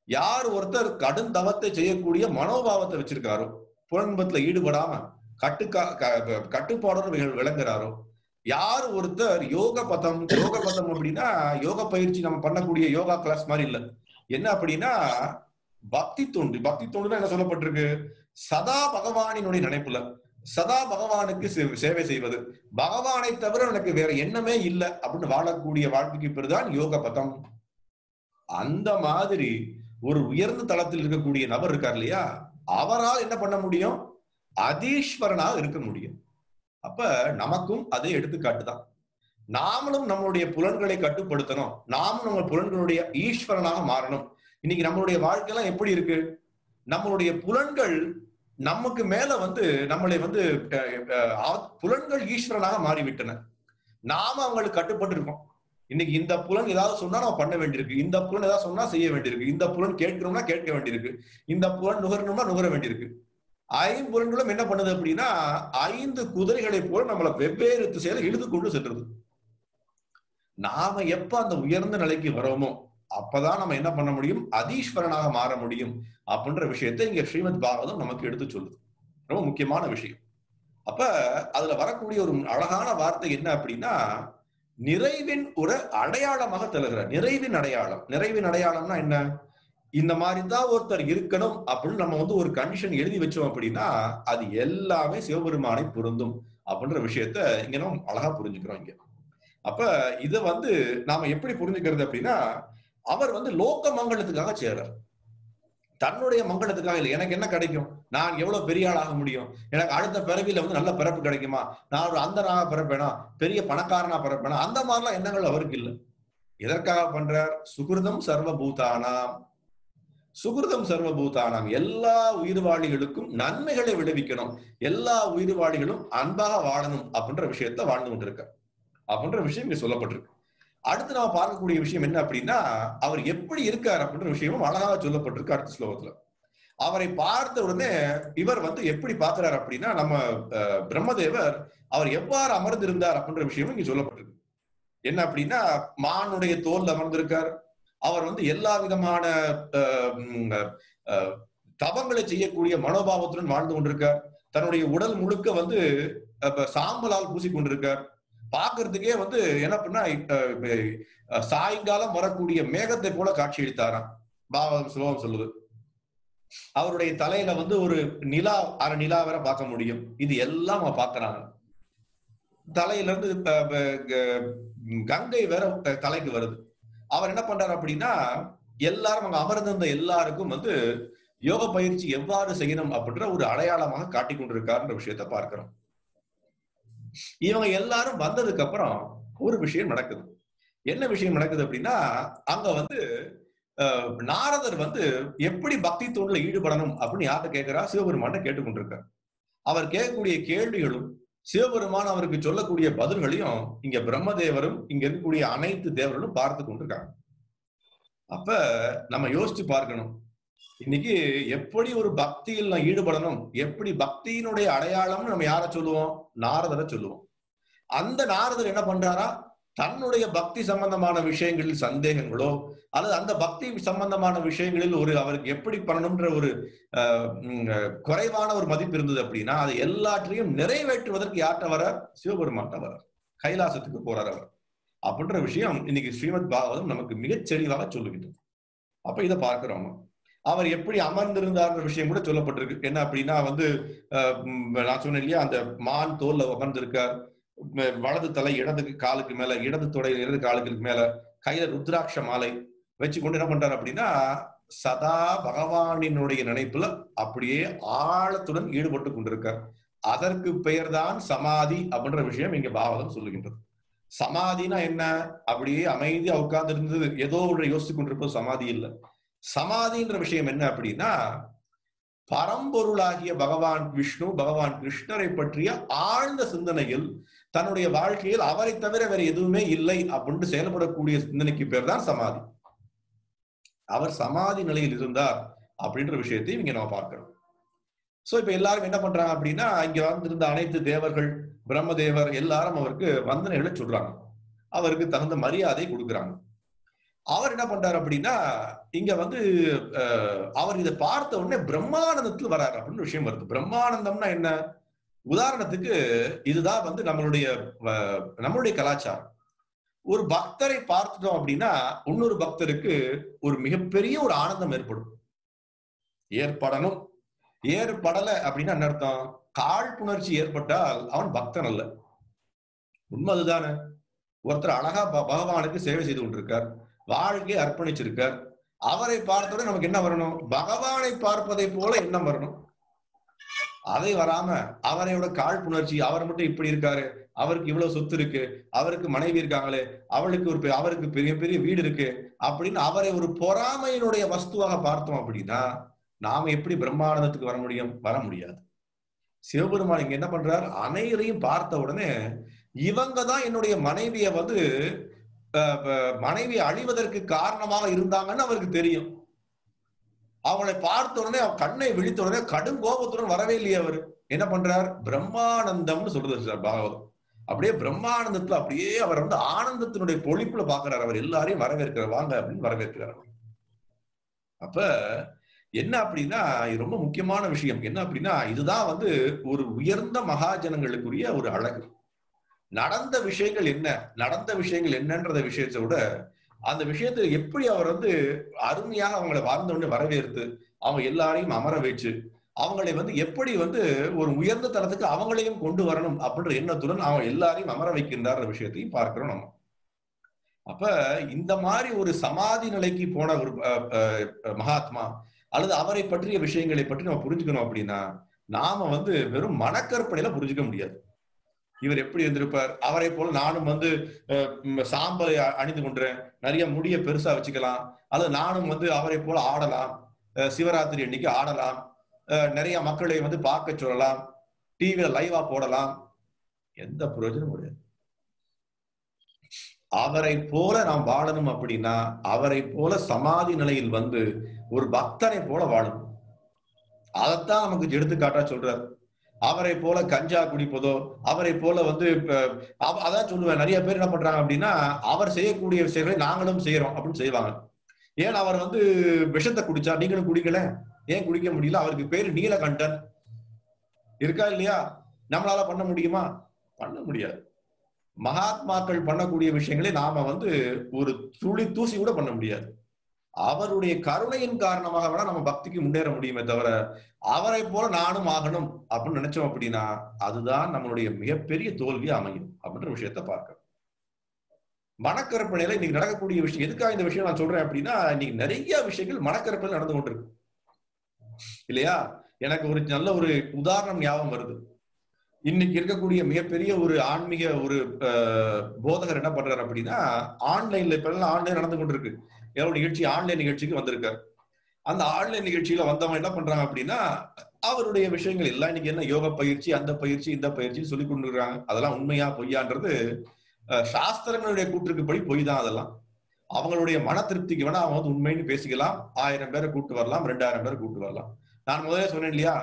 யார் ஒருத்தர் கடும் தவத்தை செய்யக்கூடிய மனோபாவத்தை வச்சிருக்காரோ, புலன்பத்துல ஈடுபடாம கட்டுப்பாடோடு விளங்குறாரோ, யார் ஒருத்தர் யோக பதம் அப்படின்னா யோக பயிற்சி நம்ம பண்ணக்கூடிய யோகா கிளாஸ் மாதிரி இல்ல. என்ன அப்படின்னா பக்தி தொண்டுனா என்ன சொல்லப்பட்டிருக்கு? சதா பகவானினுடைய நினைப்புல, சதா பகவானுக்கு சேவை செய்வது, பகவானை தவிர எனக்கு வேற எண்ணமே இல்லை அப்படின்னு வாழக்கூடிய வாழ்க்கைக்கு பேருதான் யோக பதம். அந்த மாதிரி ஒரு உயர்ந்த தளத்தில் இருக்கக்கூடிய நபர் இருக்கார் இல்லையா, அவரால் என்ன பண்ண முடியும்? அதீஸ்வரனாக இருக்க முடியும். அப்ப நமக்கும் அதே எடுத்துக்காட்டு தான். நாமளும் நம்மளுடைய புலன்களை கட்டுப்படுத்தணும். நாமும் நம்ம புலன்களுடைய ஈஸ்வரனாக மாறணும். இன்னைக்கு நம்மளுடைய வாழ்க்கையெல்லாம் எப்படி இருக்கு? நம்மளுடைய புலன்கள் நமக்கு மேல வந்து நம்மளை வந்து புலன்கள் ஈஸ்வரனாக மாறிவிட்டன. நாம அவங்களுக்கு கட்டுப்பட்டு இருக்கோம். இன்னைக்கு இந்த புலன் ஏதாவது சொன்னா நம்ம பண்ண வேண்டியிருக்கு, இந்த புலன் ஏதாவது சொன்னா செய்ய வேண்டியிருக்கு, இந்த புலன் கேட்கணும்னா கேட்க வேண்டியிருக்கு, இந்த புலன் நுகரணும்னா நுகர வேண்டியிருக்கு. ஐம்புலன்களும் என்ன பண்ணுது அப்படின்னா 5 குதிரைகளை போல நம்மளை வெவ்வேறு திசையில இழுத்து கொண்டு சென்றது. நாம எப்ப அந்த உயர்ந்த நிலைக்கு வரோமோ அப்பதான் நம்ம என்ன பண்ண முடியும்? அதீஸ்வரனாக மாற முடியும் அப்படின்ற விஷயத்தை இங்க ஸ்ரீமத் பாகவதம் நமக்கு எடுத்து சொல்லுது. ரொம்ப முக்கியமான விஷயம். அப்ப அதுல வரக்கூடிய ஒரு அழகான வார்த்தை என்ன அப்படின்னா, நிறைவின் ஒரு அடையாளமாக தெலுகிறார். நிறைவின் அடையாளம். நிறைவின் அடையாளம்னா என்ன? இந்த மாதிரிதான் ஒருத்தர் இருக்கணும் அப்படின்னு நம்ம வந்து ஒரு கண்டிஷன் எழுதி வச்சோம் அப்படின்னா அது எல்லாமே சிவபெருமானை பொருந்தும் அப்படின்ற விஷயத்த இங்க நம்ம அழகா புரிஞ்சுக்கிறோம் இங்க. அப்ப இத வந்து நாம எப்படி புரிஞ்சுக்கிறது அப்படின்னா, அவர் வந்து லோக மங்களத்துக்காக செய்றார். தன்னுடைய மங்களத்துக்காக இல்லை. எனக்கு என்ன கிடைக்கும்? நான் எவ்வளவு பெரிய ஆளாக முடியும்? எனக்கு அடுத்த பிறவியில வந்து நல்ல பிறப்பு கிடைக்குமா? நான் ஒரு அந்தனாக பிறப்பேனா? பெரிய பணக்காரனா பிறப்பேனா? அந்த மாதிரிலாம் எண்ணங்கள் அவருக்கு இல்லை. எதற்காக பண்றார்? சுகிருதம் சர்வபூதானாம். சுகிருதம் சர்வபூதானாம். எல்லா உயிர்வாளிகளுக்கும் நன்மைகளை விளைவிக்கணும், எல்லா உயிர்வாளிகளும் அன்பாக வாழணும் அப்படின்ற விஷயத்த வாழ்ந்து கொண்டிருக்க அப்படின்ற விஷயம் இங்க சொல்லப்பட்டிருக்கு. அடுத்து நாம பார்க்கக்கூடிய விஷயம் என்ன அப்படின்னா, அவர் எப்படி இருக்கார் அப்படின்ற விஷயமும் அழகாக சொல்லப்பட்டிருக்கு அடுத்த ஸ்லோகத்துல. அவரை பார்த்த உடனே இவர் வந்து எப்படி பார்க்கிறார் அப்படின்னா, நம்ம பிரம்மதேவர் அவர் எவ்வாறு அமர்ந்திருந்தார் அப்படின்ற விஷயமும் இங்க சொல்லப்பட்டிருக்கு. என்ன அப்படின்னா, மானுடைய தோல் அமர்ந்திருக்கார். அவர் வந்து எல்லா விதமான தவங்களை செய்யக்கூடிய மனோபாவத்துடன் வாழ்ந்து கொண்டிருக்கார். தன்னுடைய உடல் முழுக்க வந்து சாம்பலால் பூசிக்கொண்டிருக்கார். பார்க்கறதுக்கே வந்து என்ன பண்ணா சாயங்காலம் வரக்கூடிய மேகத்தை போல காட்சி அளித்தாராம். பாவம் ஸ்லோகம் சொல்லுது. அவருடைய தலையில வந்து ஒரு நிலா, அரை நிலா வேற பார்க்க முடியும். இது எல்லாம் அவங்க பார்க்கறாங்க. தலையில இருந்து கங்கை வேற தலைக்கு வருது. அவர் என்ன பண்றாரு அப்படின்னா, எல்லாரும் அங்க அமர்ந்திருந்த எல்லாருக்கும் வந்து யோக பயிற்சி எவ்வாறு செய்யணும் அப்படின்ற ஒரு அடையாளமாக காட்டிக் கொண்டிருக்காருன்ற விஷயத்த பார்க்கிறோம். இவங்க எல்லாரும் வந்ததுக்கு அப்புறம் ஒரு விஷயம் நடக்குது. என்ன விஷயம் நடக்குது அப்படின்னா, அங்க வந்து நாரதர் வந்து எப்படி பக்தி தொண்டுல ஈடுபடணும் அப்படின்னு யார்கிட்ட கேட்கிறா? சிவபெருமான கேட்டுக்கொண்டிருக்கார். அவர் கேட்கக்கூடிய கேள்விகளும் சிவபெருமான் அவருக்கு சொல்லக்கூடிய பதில்களையும் இங்க பிரம்மதேவரும் இங்க இருக்கக்கூடிய அனைத்து தேவர்களும் பார்த்து கொண்டிருக்காங்க. அப்ப நம்ம யோசிச்சு பார்க்கணும். இன்னைக்கு எப்படி ஒரு பக்தியில் நான் ஈடுபடணும், எப்படி பக்தியினுடைய அடையாளம்னு நம்ம யாரை சொல்லுவோம்? நாரதரை சொல்லுவோம். அந்த நாரதர் என்ன பண்றாரா? தன்னுடைய பக்தி சம்பந்தமான விஷயங்களில் சந்தேகங்களோ அல்லது அந்த பக்தி சம்பந்தமான விஷயங்களில் ஒரு அவருக்கு எப்படி பண்ணணும்ன்ற ஒரு குறைவான ஒரு மதிப்பு இருந்தது அப்படின்னா அதை எல்லாற்றையும் நிறைவேற்றுவதற்கு யார்கிட்ட வரார்? சிவபெருமான்கிட்ட வரார். கைலாசத்துக்கு போறார் அவர் அப்படின்ற விஷயம் இன்னைக்கு ஸ்ரீமத் பாகவதம் நமக்கு மிகச் தெளிவாக சொல்லுகின்றது. அப்ப இதை பார்க்கிறோம். அவர் எப்படி அமர்ந்திருந்தார்ன்ற விஷயம் கூட சொல்லப்பட்டிருக்கு. என்ன அப்படின்னா வந்து நான் சொன்னேன் இல்லையா, அந்த மான் தோல்ல அமர்ந்திருக்கார். வலது தலை இடது காலுக்கு மேல, இடது தொடை இடது காலுக்கு மேல, கையில ருத்ராட்ச மாலை வச்சு கொண்டு என்ன பண்றாரு அப்படின்னா சதா பகவானினுடைய நினைப்புல அப்படியே ஆழத்துடன் ஈடுபட்டு கொண்டிருக்கார். அதற்கு பெயர்தான் சமாதி அப்படின்ற விஷயம் இங்க பாகவதம் சொல்லுகின்றது. சமாதினா என்ன? அப்படியே அமைதியா உட்கார்ந்து இருந்தது ஏதோ ஒன்று யோசித்துக் கொண்டிருப்பது சமாதி இல்லை. சமாதின்ற விஷயம் என்ன அப்படின்னா, பரம்பொருளாகிய பகவான் விஷ்ணு, பகவான் கிருஷ்ணரை பற்றிய ஆழ்ந்த சிந்தனையில் தன்னுடைய வாழ்க்கையில் அவரை தவிர வேற எதுவுமே இல்லை அப்படின்னு செயல்படக்கூடிய சிந்தனைக்கு பேர் தான் சமாதி. அவர் சமாதி நிலையில் இருந்தார் அப்படின்ற விஷயத்தை இங்க நம்ம பார்க்கிறோம். சோ இப்ப எல்லாரும் என்ன பண்றாங்க அப்படின்னா, இங்க வந்திருந்த அனைத்து தேவர்கள், பிரம்மதேவர் எல்லாரும் அவருக்கு வந்தனைகளை சொல்றாங்க. அவருக்கு தகுந்த மரியாதை கொடுக்குறாங்க. அவர் என்ன பண்றாரு அப்படின்னா, இங்க வந்து அவர் இதை பார்த்த உடனே பிரம்மானந்தத்தில் வராரு அப்படின்னு விஷயம் வருது. பிரம்மானந்தம்னா என்ன? உதாரணத்துக்கு இதுதான் வந்து நம்மளுடைய கலாச்சாரம். ஒரு பக்தரை பார்த்துட்டோம் அப்படின்னா இன்னொரு பக்தருக்கு ஒரு மிகப்பெரிய ஒரு ஆனந்தம் ஏற்படணும். ஏற்படல அப்படின்னா என்ன அர்த்தம்? காழ்ப்புணர்ச்சி ஏற்பட்டால் அவன் பக்தன் அல்ல. உண்மை அதுதானே. ஒருத்தர் அழகா பகவானுக்கு சேவை செய்து கொண்டிருக்கார், வாழ்க்கையை அர்ப்பணிச்சிருக்கார். அவரை பார்த்தோட நமக்கு என்ன வரணும்? பகவானை பார்ப்பதை போல எண்ணம் வரணும். அதை வராம அவரையோட காழ்ப்புணர்ச்சி, அவர் மட்டும் இப்படி இருக்காரு, அவருக்கு இவ்வளவு சொத்து இருக்கு, அவருக்கு மனைவி இருக்காங்களே, அவருக்கு பெரிய பெரிய வீடு இருக்கு அப்படின்னு அவரை ஒரு பொறாமையினுடைய வஸ்துவாக பார்த்தோம் அப்படின்னா நாம எப்படி பிரம்மானந்தத்துக்கு வர முடியாது. சிவபெருமான் இங்க என்ன பண்றார்? அனைவரையும் பார்த்த உடனே இவங்க தான் என்னுடைய மனைவியை வந்து மனைவி அழிவதற்கு காரணமாக இருந்தாங்கன்னு அவருக்கு தெரியும். அவங்களை பார்த்த உடனே கண்ணை விழித்த உடனே கடும் கோபத்துடன் வரவே இல்லையே. அவர் என்ன பண்றார்? பிரம்மானந்தம்னு சொல்றது சார் பாகவதம். அப்படியே பிரம்மானந்தத்துல அப்படியே அவர் வந்து ஆனந்தத்தினுடைய பொழிப்புல பாக்குறாரு. அவர் எல்லாரையும் வரவேற்கிறார், வாங்க அப்படின்னு வரவேற்கிறார். அப்ப என்ன அப்படின்னா, இது ரொம்ப முக்கியமான விஷயம். என்ன அப்படின்னா, இதுதான் வந்து ஒரு உயர்ந்த மகாஜனங்களுக்குரிய ஒரு அழகு. நடந்த விஷயங்கள் என்னன்றத விஷயத்தை விட அந்த விஷயத்தை எப்படி அவர் வந்து அருமையாக அவங்களை வாழ்ந்தவொடனே வரவேற்று அவங்க எல்லாரையும் அமர வச்சு அவங்களை வந்து எப்படி வந்து ஒரு உயர்ந்த தளத்துக்கு அவங்களையும் கொண்டு வரணும் அப்படின்ற எண்ணத்துடன் அவங்க எல்லாரையும் அமர வைக்கின்றார் விஷயத்தையும் பார்க்கிறோம் நம்ம. அப்ப இந்த மாதிரி ஒரு சமாதி நிலைக்கு போன ஒரு மகாத்மா அல்லது அவரை பற்றிய விஷயங்களை பற்றி நம்ம புரிஞ்சுக்கணும் அப்படின்னா நாம வந்து வெறும் மனக்கற்பனையில புரிஞ்சுக்க முடியாது. இவர் எப்படி இருந்திருப்பார்? அவரை போல நானும் வந்து சாம்பலை அணிந்து கொண்டேன், நிறைய முடிய பெருசா வச்சுக்கலாம், அல்லது நானும் வந்து அவரை போல ஆடலாம், சிவராத்திரி அன்னைக்கு ஆடலாம், நிறைய மக்களை வந்து பார்க்க சொல்லலாம், டிவியில லைவா போடலாம். எந்த பிரயோஜனமும் கிடையாது. அவரை போல நாம் வாழணும் அப்படின்னா அவரை போல சமாதி நிலையில் வந்து ஒரு பக்தனை போல வாழணும். அதைத்தான் நமக்கு எடுத்துக்காட்டா சொல்றாரு. அவரை போல கஞ்சா குடிப்பதோ, அவரை போல வந்து அதான் சொல்லுவேன். நிறைய பேர் என்ன பண்றாங்க அப்படின்னா அவர் செய்யக்கூடிய விஷயங்களை நாங்களும் செய்யறோம் அப்படின்னு செய்வாங்க. ஏன் அவர் வந்து விஷத்தை குடிச்சா நீங்களும் குடிக்கல, ஏன் குடிக்க முடியல? அவருக்கு பேரு நீலகண்டன் இருக்கா இல்லையா? நம்மளால பண்ண முடியுமா? பண்ண முடியாது. மகாத்மாக்கள் பண்ணக்கூடிய விஷயங்களை நாம வந்து ஒரு துளி தூசி கூட பண்ண முடியாது. அவருடைய கருணையின் காரணமாக வேணா நம்ம பக்திக்கு முன்னேற முடியுமே தவிர அவரை போல நானும் ஆகணும் அப்படின்னு நினைச்சோம் அப்படின்னா அதுதான் நம்மளுடைய மிகப்பெரிய தோல்வி அமையும் அப்படின்ற விஷயத்த பார்க்க. மனக்கற்பனையில இன்னைக்கு நடக்கக்கூடிய விஷயம், எதுக்காக இந்த விஷயம் நான் சொல்றேன் அப்படின்னா இன்னைக்கு நிறைய விஷயங்கள் மனக்கற்பனையில் நடந்து கொண்டிருக்கு இல்லையா? எனக்கு ஒரு நல்ல ஒரு உதாரணம் ஞாபகம் வருது. இன்னைக்கு இருக்கக்கூடிய மிகப்பெரிய ஒரு ஆன்மீக ஒரு போதகர் என்ன பண்றாரு அப்படின்னா ஆன்லைன்ல இப்ப எல்லாம் ஆன்லைன் நடந்து கொண்டிருக்கு. ஏதோ நிகழ்ச்சி ஆன்லைன் நிகழ்ச்சிக்கு வந்திருக்காரு. அந்த ஆன்லைன் நிகழ்ச்சியில வந்தவங்க என்ன பண்றாங்க அப்படின்னா அவருடைய விஷயங்கள் எல்லாம் இன்னைக்கு என்ன யோக பயிற்சி, அந்த பயிற்சி, இந்த பயிற்சி சொல்லி கொண்டு இருக்காங்க. அதெல்லாம் உண்மையா பொய்யான்றது சாஸ்திரங்களுடைய கூற்றுக்குப்படி பொய் தான். அதெல்லாம் அவங்களுடைய மன திருப்திக்கு வேணா அவங்க வந்து உண்மைன்னு பேசிக்கலாம். 1000 பேரை கூட்டு வரலாம், 2000 பேரை கூட்டு வரலாம். நான் முதலே சொன்னேன் இல்லையா,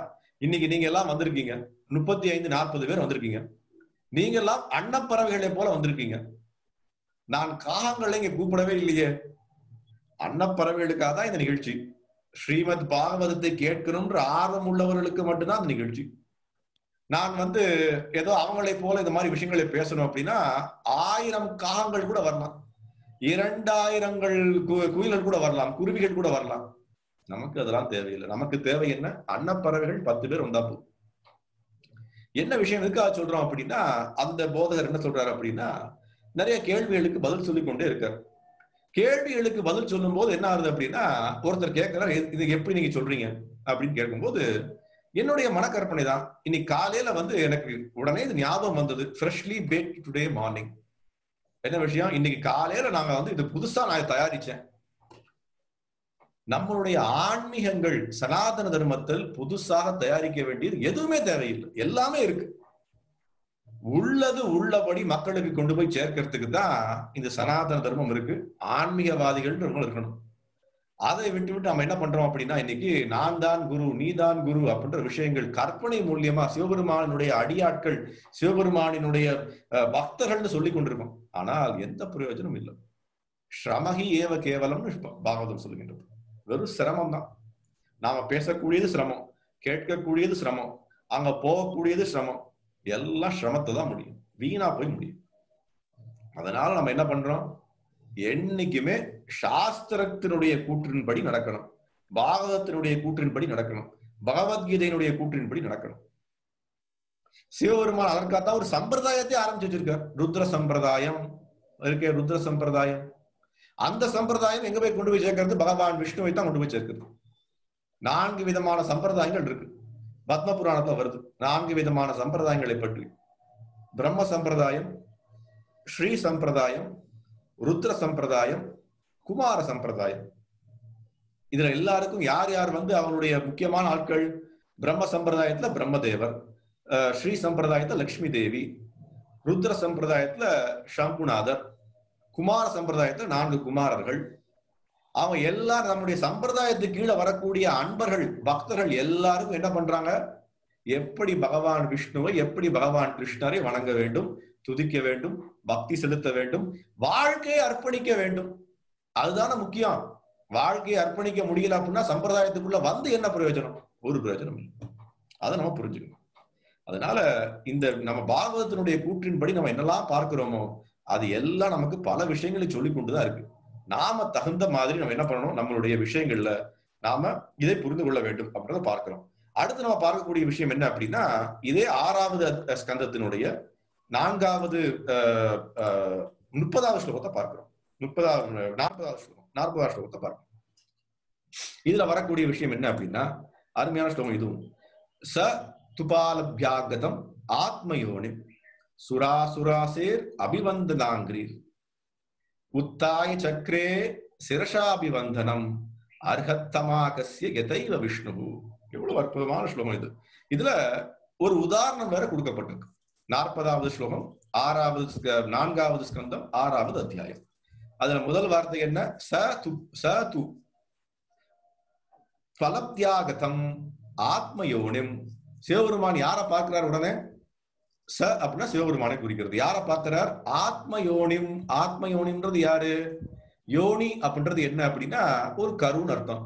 இன்னைக்கு நீங்க எல்லாம் வந்திருக்கீங்க, 35-40 பேர் வந்திருக்கீங்க. நீங்க எல்லாம் அன்னப்பறவைகளை போல வந்திருக்கீங்க. நான் காகங்களை இங்க கூப்பிடவே இல்லையே. அன்னப்பறவைகளுக்காக தான் இந்த நிகழ்ச்சி. ஸ்ரீமத் பாகவதத்தை கேட்கணும்ன்ற ஆர்வம் உள்ளவர்களுக்கு மட்டும்தான் அந்த நிகழ்ச்சி. நான் வந்து ஏதோ அவங்களை போல இந்த மாதிரி விஷயங்களை பேசணும் அப்படின்னா 1000 காகங்கள் கூட வரலாம், 2000 குயில்கள் கூட வரலாம், குருவிகள் கூட வரலாம். நமக்கு அதெல்லாம் தேவையில்லை. நமக்கு தேவை என்ன? அன்னப்பறவைகள் 10 பேர் வந்தா போதும். என்ன விஷயம் எதுக்காக சொல்றோம் அப்படின்னா அந்த போதகர் என்ன சொல்றாரு அப்படின்னா நிறைய கேள்விகளுக்கு பதில் சொல்லிக் கொண்டே இருக்காரு. கேள்விகளுக்கு பதில் சொல்லும் போது என்ன ஆகுது அப்படின்னா ஒருத்தர் கேட்கிறார், இது எப்படி நீங்க சொல்றீங்க அப்படின்னு கேட்கும்போது என்னுடைய மனக்கற்பனை தான். இன்னைக்கு காலையில வந்து எனக்கு உடனே இது ஞாபகம் வந்தது. Freshly baked today morning. என்ன விஷயம்? இன்னைக்கு காலையில நாங்க வந்து இது புதுசா நான் தயாரிச்சேன். நம்மளுடைய ஆன்மீகங்கள் சனாதன தர்மத்தில் புதுசாக தயாரிக்க வேண்டியது எதுவுமே தேவையில்லை, எல்லாமே இருக்கு. உள்ளது உள்ளபடி மக்களுக்கு கொண்டு போய் சேர்க்கறதுக்கு தான் இந்த சனாதன தர்மம் இருக்கு. ஆன்மீகவாதிகள் இருக்கணும். அதை விட்டு விட்டு நம்ம என்ன பண்றோம் அப்படின்னா, இன்னைக்கு நான் தான் குரு, நீ தான் குரு அப்படின்ற விஷயங்கள் கற்பனை மூலியமா சிவபெருமானினுடைய அடியாட்கள், சிவபெருமானினுடைய பக்தர்கள்னு சொல்லி கொண்டிருக்கோம். ஆனால் எந்த பிரயோஜனம் இல்லை. ஸ்ரமஹி ஏவ கேவலம்னு பாகவதம் சொல்லுகின்றது. வெறும் சிரமம் தான். நாம பேசக்கூடியது சிரமம், கேட்கக்கூடியது சிரமம், அங்க போகக்கூடியது சிரமம். எல்லாம் சிரமத்தை தான் முடியும், வீணா போய் முடியும். அதனால நம்ம என்ன பண்றோம், என்னைக்குமே சாஸ்திரத்தினுடைய கூற்றின்படி நடக்கணும், பாகவதத்தினுடைய கூற்றின்படி நடக்கணும், பகவத்கீதையினுடைய கூற்றின்படி நடக்கணும். சிவபெருமான் அதற்காக ஒரு சம்பிரதாயத்தை ஆரம்பிச்சு வச்சிருக்கார். ருத்ர சம்பிரதாயம் இருக்கே, ருத்ர சம்பிரதாயம். அந்த சம்பிரதாயம் எங்க போய் கொண்டு போய் சேர்க்கிறது, பகவான் விஷ்ணுவை தான் கொண்டு போய் சேர்க்கிறது. 4 விதமான சம்பிரதாயங்கள் இருக்கு, பத்ம புராணத்துல வருது. 4 விதமான சம்பிரதாயங்களை பற்றி: பிரம்ம சம்பிரதாயம், ஸ்ரீ சம்பிரதாயம், ருத்ர சம்பிரதாயம், குமார சம்பிரதாயம். இதுல எல்லாருக்கும் யார் யார் அவங்களுடைய முக்கியமான ஆட்கள்? பிரம்ம சம்பிரதாயத்துல பிரம்மதேவர், ஸ்ரீ சம்பிரதாயத்துல லட்சுமி தேவி, ருத்ர சம்பிரதாயத்துல சம்புநாதர், குமார சம்பிரதாயத்துல 4 குமாரர்கள். அவங்க எல்லாரும் நம்முடைய சம்பிரதாயத்துக்கு கீழே வரக்கூடிய அன்பர்கள், பக்தர்கள் எல்லாருக்கும் என்ன பண்றாங்க, எப்படி பகவான் விஷ்ணுவை, எப்படி பகவான் கிருஷ்ணரை வணங்க வேண்டும், துதிக்க வேண்டும், பக்தி செலுத்த வேண்டும், வாழ்க்கையை அர்ப்பணிக்க வேண்டும். அதுதானே முக்கியம். வாழ்க்கையை அர்ப்பணிக்க முடியல அப்படின்னா சம்பிரதாயத்துக்குள்ள என்ன பிரயோஜனம்? ஒரு பிரயோஜனம் இல்லை. அதை நம்ம புரிஞ்சுக்கணும். அதனால இந்த நம்ம பாகவதத்தினுடைய கூற்றின்படி நம்ம என்னெல்லாம் பார்க்கிறோமோ அது எல்லாம் நமக்கு பல விஷயங்களை சொல்லி கொண்டுதான் இருக்கு. நாம தகுந்த மாதிரி நம்ம என்ன பண்ணணும், நம்மளுடைய விஷயங்கள்ல நாம இதை புரிந்து கொள்ள வேண்டும் அப்படின்றத பார்க்கிறோம். அடுத்து நம்ம பார்க்கக்கூடிய விஷயம் என்ன அப்படின்னா, இதே 6வது ஸ்கந்தத்தினுடைய 4வது 30வது ஸ்லோகத்தை பார்க்கிறோம். 40வது ஸ்லோகத்தை பார்க்கிறோம். இதுல வரக்கூடிய விஷயம் என்ன அப்படின்னா, அருமையான ஸ்லோகம் இதுவும். ச துபாலபியாகதம் ஆத்மயோனி சுராசுராசேர் அபிவந்தனாங்கிரீர் உத்தாய சக்கரே சிரசாபிவந்தனம் அர்ஹத்தமாகஸ்ய யதைவ விஷ்ணு. எவ்வளவு அற்புதமான ஸ்லோகம் இது. இதுல ஒரு உதாரணம் வேற கொடுக்கப்பட்டிருக்கு. 40வது ஸ்லோகம், 4வது ஸ்கந்தம், 6வது அத்தியாயம். அதுல முதல் வார்த்தை என்ன? ச து பலப்தியாகதம் ஆத்மயோனிம். சிவபெருமான் யாரை பார்க்கிறார்? உடனே ச அப்படின்னா சிவபெருமானை குறிக்கிறது. யாரை பார்க்கிறார்? ஆத்மயோனிம். ஆத்மயோனின்றது யாரு? யோனி அப்படின்றது என்ன அப்படின்னா ஒரு கருன்னு அர்த்தம்.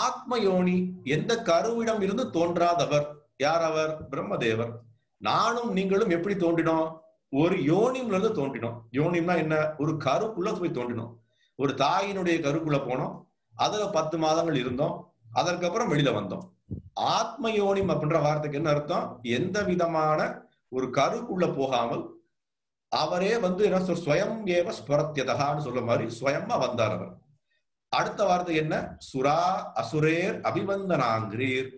ஆத்மயோனி, எந்த கருவிடம் இருந்து தோன்றாதவர். யார் அவர்? பிரம்மதேவர். நானும் நீங்களும் எப்படி தோன்றினோம்? ஒரு யோனிம்ல இருந்து தோன்றினோம். யோனிம்னா என்ன? ஒரு கருக்குள்ள போய் தோன்றினோம். ஒரு தாயினுடைய கருக்குள்ள போனோம், அதுல 10 மாதங்கள் இருந்தோம், அதற்கப்புறம் வெளியில வந்தோம். ஆத்மயோனிம் அப்படின்ற வார்த்தைக்கு என்ன அர்த்தம்? எந்த விதமான ஒரு கருக்குள்ள போகாமல் அவரே என்ன ஸ்வயம் ஏவ ஸ்பரத்யதகான்னு சொல்ல மாதிரி ஸ்வயமா வந்தார் அவர். அடுத்த வார்த்தை என்ன? சுரா அசுரேர் அபிவந்தனாங்கிரீர்.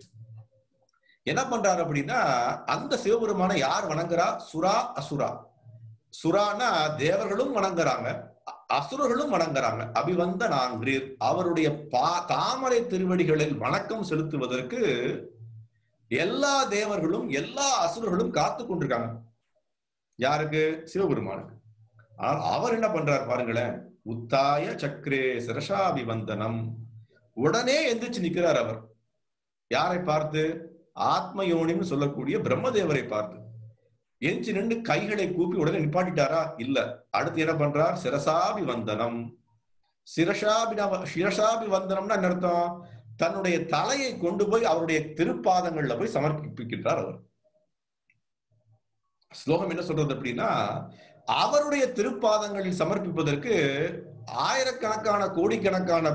என்ன பண்றாரு அப்படின்னா, அந்த சிவபெருமான யார் வணங்குறா? சுரா அசுரா. சுரானா தேவர்களும் வணங்குறாங்க, அசுரர்களும் வணங்குறாங்க. அபிவந்தனாங்கிரீர், அவருடைய தாமரை திருவடிகளில் வணக்கம் செலுத்துவதற்கு எல்லா தேவர்களும் எல்லா அசுரர்களும் காத்து கொண்டிருக்காங்க. யாருக்கு? சிவபெருமானுக்கு. ஆனால் அவர் என்ன பண்றார் பாருங்களேன். உத்தாய சக்கரே சிரசாபிவந்தனம். உடனே எந்திரிச்சு நிற்கிறார் அவர். யாரை பார்த்து? ஆத்மயோனின்னு சொல்லக்கூடிய பிரம்மதேவரை பார்த்து எஞ்சி நின்று கைகளை கூப்பி உடனே நிப்பாட்டிட்டாரா? இல்ல. அடுத்து என்ன பண்றார்? சிரசாபிவந்தனம். சிரசாபிவந்தனம்னா என்ன அர்த்தம்? தன்னுடைய தலையை கொண்டு போய் அவருடைய திருப்பாதங்கள்ல போய் சமர்ப்பிக்கின்றார் அவர். ஸ்லோகம் என்ன சொல்றது அப்படின்னா, அவருடைய திருப்பாதங்களில் சமர்ப்பிப்பதற்கு ஆயிரக்கணக்கான கோடிக்கணக்கான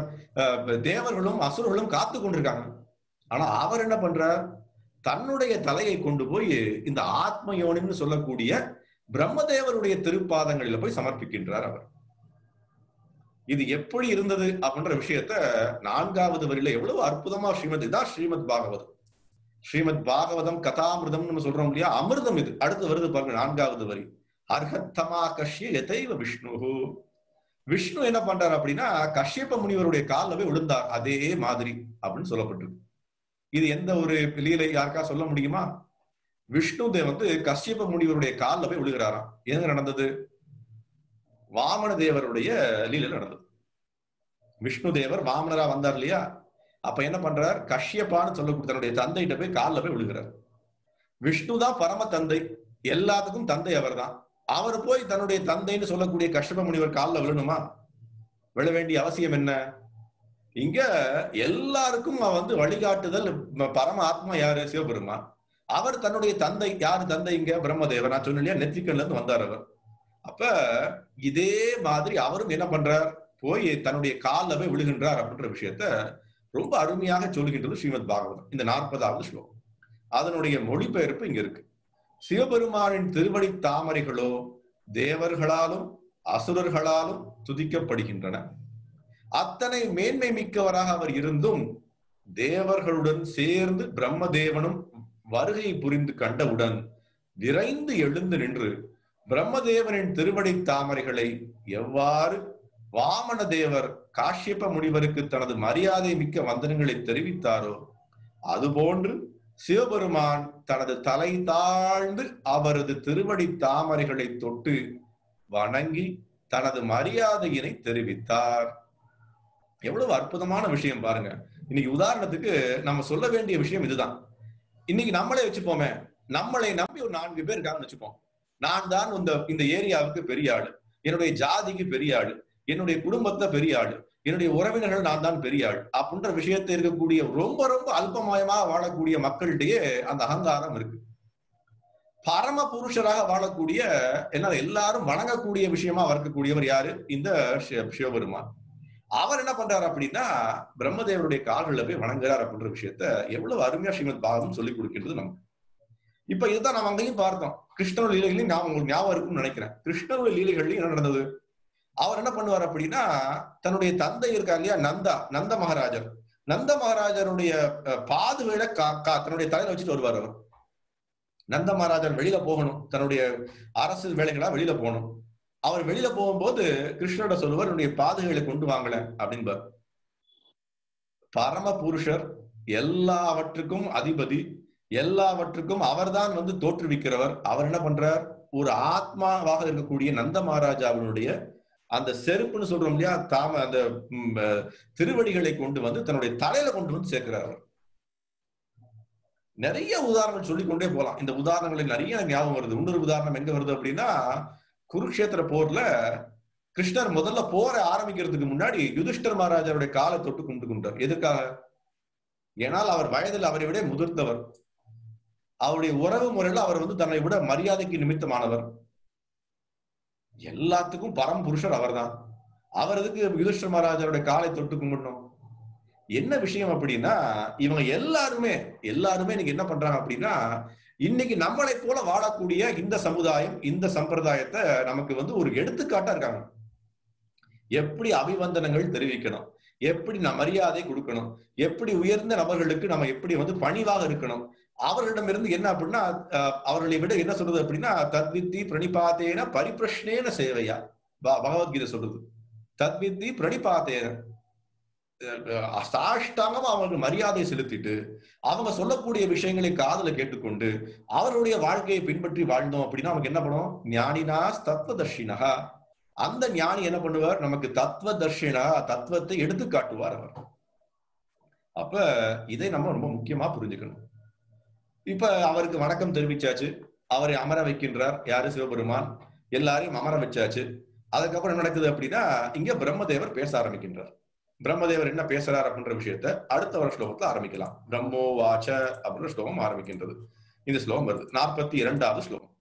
தேவர்களும் அசுரர்களும் காத்து கொண்டிருக்காங்க. ஆனா அவர் என்ன பண்றார்? தன்னுடைய தலையை கொண்டு போய் இந்த ஆத்மயோனின்னு சொல்லக்கூடிய பிரம்மதேவருடைய திருப்பாதங்களில போய் சமர்ப்பிக்கின்றார் அவர். இது எப்படி இருந்தது அப்படின்ற விஷயத்த 4வது வரியில எவ்வளவு அற்புதமா ஸ்ரீமத் பாகவதம். ஸ்ரீமத் பாகவதம் கதாமிருதம் நம்ம சொல்றோம் இல்லையா, அமிர்தம் இது. அடுத்து வருது பாருங்க 4வது வரி. அர்ஹத்தமா கஷ்ய யதைவ விஷ்ணு. விஷ்ணு என்ன பண்றாரு அப்படின்னா, கஷ்யப்ப முனிவருடைய காலில் போய் விழுந்தார். அதே மாதிரி அப்படின்னு சொல்லப்பட்டிருக்கு. இது எந்த ஒரு லீலை யாருக்கா சொல்ல முடியுமா? விஷ்ணு தேவ் வந்து கஷ்யப முனிவருடைய காலில் போய் விழுகிறாராம். எங்க நடந்தது? வாமன தேவருடைய லீலையில நடந்தது. விஷ்ணு தேவர் வாமனரா வந்தார் இல்லையா? அப்ப என்ன பண்றார்? கஷ்யப்பான்னு சொல்லக்கூடிய தன்னுடைய தந்தைகிட்ட போய் காலில் போய் விழுகிறார். விஷ்ணு தான் பரம தந்தை, எல்லாத்துக்கும் தந்தை அவர் தான். அவர் போய் தன்னுடைய தந்தைன்னு சொல்லக்கூடிய கஷ்யப முனிவர் காலில் விழணுமா? விழ வேண்டிய அவசியம் என்ன? இங்க எல்லாருக்கும் வந்து வழிகாட்டுதல் பரம ஆத்மா யாரு? சிவபெருமான். அவர் தன்னுடைய தந்தை. யாரு தந்தை? இங்க பிரம்மதேவர். நான் சொன்னேன் இல்லையா, நெற்றிக்கல்ல இருந்து வந்தார் அவர். அப்ப இதே மாதிரி அவரும் என்ன பண்றார்? போய் தன்னுடைய காலில் போய் விழுகின்றார் அப்படின்ற விஷயத்த ரொம்ப அருமையாக சொல்லுகின்றது ஸ்ரீமத் பாகவதம், இந்த 40வது ஸ்லோகம். அதனுடைய மொழிபெயர்ப்பு இங்க இருக்கு. சிவபெருமானின் திருவடி தாமரைகளோ தேவர்களாலும் அசுரர்களாலும் துதிக்கப்படுகின்றன. அத்தனை மேன்மை மிக்கவராக அவர் இருந்தும் தேவர்களுடன் சேர்ந்து பிரம்மதேவனும் வருகை புரிந்து கண்டவுடன் விரைந்து எழுந்து நின்று பிரம்மதேவனின் திருவடி தாமரைகளை எவ்வாறு வாமன தேவர் காஷ்யப முனிவருக்கு தனது மரியாதை மிக்க வந்தனங்களை தெரிவித்தாரோ அதுபோன்று சிவபெருமான் தனது தலை தாழ்ந்து அவரது திருவடி தாமரைகளை தொட்டு வணங்கி தனது மரியாதையினை தெரிவித்தார். எவ்வளவு அற்புதமான விஷயம் பாருங்க. இன்னைக்கு உதாரணத்துக்கு நம்ம சொல்ல வேண்டிய விஷயம் இதுதான். இன்னைக்கு நம்மளே வச்சுப்போமே, நம்மளை நம்பி ஒரு 4 பேர் இருக்காங்கன்னு வச்சுப்போம். நான் தான் இந்த ஏரியாவுக்கு பெரிய ஆளு, என்னுடைய ஜாதிக்கு பெரிய ஆளு, என்னுடைய குடும்பத்துல பெரிய ஆளு, என்னுடைய உறவினர்கள் நான் தான் பெரிய ஆள் அப்படின்ற விஷயத்தை இருக்கக்கூடிய ரொம்ப ரொம்ப அல்பமயமா வாழக்கூடிய மக்களிடையே அந்த அகங்காரம் இருக்கு. பரம புருஷராக வாழக்கூடிய எல்லாரும் வணங்கக்கூடிய விஷயமா இருக்கக்கூடியவர் யாரு? இந்த சிவபெருமான். அவர் என்ன பண்றாரு அப்படின்னா பிரம்மதேவருடைய கால்களில் போய் வணங்குறார் அப்படின்ற விஷயத்த எவ்வளவு அருமையா ஸ்ரீமத் பாகவதம் சொல்லிக் கொடுக்கின்றது நமக்கு. இப்ப இதுதான் நம்ம அங்கேயும் பார்த்தோம். கிருஷ்ணருடைய லீலைகளையும் உங்களுக்கு ஞாபகம் இருக்கும்னு நினைக்கிறேன். கிருஷ்ணருடைய லீலைகள்லையும் என்ன நடந்தது? அவர் என்ன பண்ணுவார் அப்படின்னா தன்னுடைய தந்தை இருக்கார் இல்லையா, நந்த மகாராஜர். நந்த மகாராஜருடைய பாதுவேளை தன்னுடைய தலையில வச்சுட்டு வருவார். அவர் நந்த மகாராஜர் வெளியில போகணும், தன்னுடைய அரசு வேலைகளா வெளியில போகணும். அவர் வெளியில போகும்போது கிருஷ்ணரோட சொல்லுவார், என்னுடைய பாதுகைகளை கொண்டு வாங்கல அப்படின்பார். பரம புருஷர், எல்லாவற்றுக்கும் அதிபதி, எல்லாவற்றுக்கும் அவர்தான் வந்து தோற்றுவிக்கிறவர். அவர் என்ன பண்றார்? ஒரு ஆத்மாவாக இருக்கக்கூடிய நந்த மகாராஜாவினுடைய அந்த செருப்புன்னு சொல்றோம் இல்லையா, அந்த திருவடிகளை கொண்டு வந்து தன்னுடைய தலையில கொண்டு வந்து சேர்க்கிறார். நிறைய உதாரணங்கள் சொல்லிக் கொண்டே போலாம். இந்த உதாரணங்களை நிறைய ஞாபகம் வருது. இன்னொரு உதாரணம் எங்க வருது அப்படின்னா, குருக்ஷேத்திர போர்ல கிருஷ்ணர் முதல்ல போரை ஆரம்பிக்கிறதுக்கு முன்னாடி யுதிஷ்டர் மகாராஜாவுடைய காலை தொட்டு கும்பிட்டு கொண்டார். எதுக்காக? ஏனால் அவர் வயதில் அவரை விட முதிர்ந்தவர். அவருடைய உறவு முறையில் அவர் வந்து தன்னை விட மரியாதைக்கு நிமித்தமானவர். எல்லாத்துக்கும் பரம்புருஷர் அவர் தான். அவர் எதுக்கு யுதிஷ்டர் மகாராஜாவுடைய காலை தொட்டு கும்பிடணும்? என்ன விஷயம் அப்படின்னா, இவங்க எல்லாருமே இன்னைக்கு என்ன பண்றாங்க அப்படின்னா, இன்னைக்கு நம்மளை போல வாழக்கூடிய இந்த சமுதாயம், இந்த சம்பிரதாயத்தை நமக்கு வந்து ஒரு எடுத்துக்காட்டா இருக்காங்க. எப்படி அபிவந்தனங்கள் தெரிவிக்கணும், எப்படி மரியாதை கொடுக்கணும், எப்படி உயர்ந்த நபர்களுக்கு நம்ம எப்படி வந்து பணிவாக இருக்கணும். அவர்களிடம் இருந்து என்ன அப்படின்னா, அவர்களை விட என்ன சொல்றது அப்படின்னா, தத்வித்தி பிரணிபாத்தேன பரிபிரஷ்னேன சேவையா, பகவத்கீதை சொல்றது. தத்வித்தி பிரணிபாத்தேன, சாஷ்டாங்கமா அவங்களுக்கு மரியாதை செலுத்திட்டு அவங்க சொல்லக்கூடிய விஷயங்களை காதுல கேட்டுக்கொண்டு அவருடைய வாழ்க்கையை பின்பற்றி வாழ்ந்தோம் அப்படின்னா நமக்கு என்ன பண்ணும்? ஞானினா தத்துவதர்ஷினா. அந்த ஞானி என்ன பண்ணுவார்? நமக்கு தத்துவதர்ஷினா, தத்துவத்தை எடுத்து காட்டுவார் அவர். அப்ப இதை நம்ம ரொம்ப முக்கியமா புரிஞ்சுக்கணும். இப்ப அவருக்கு வணக்கம் தெரிவிச்சாச்சு, அவரை அமர வைக்கின்றார். யாரு? சிவபெருமான். எல்லாரையும் அமர வச்சாச்சு. அதுக்கப்புறம் என்ன நடக்குது அப்படின்னா, இங்க பிரம்மதேவர் பேச ஆரம்பிக்கின்றார். பிரம்மதேவர் என்ன பேசுறார் அப்படின்ற விஷயத்த அடுத்த ஒரு ஸ்லோகத்துல ஆரம்பிக்கலாம். பிரம்மோ வாச்ச அப்படின்ற ஸ்லோகம் ஆரம்பிக்கின்றது. இந்த ஸ்லோகம் வருது 42வது ஸ்லோகம்,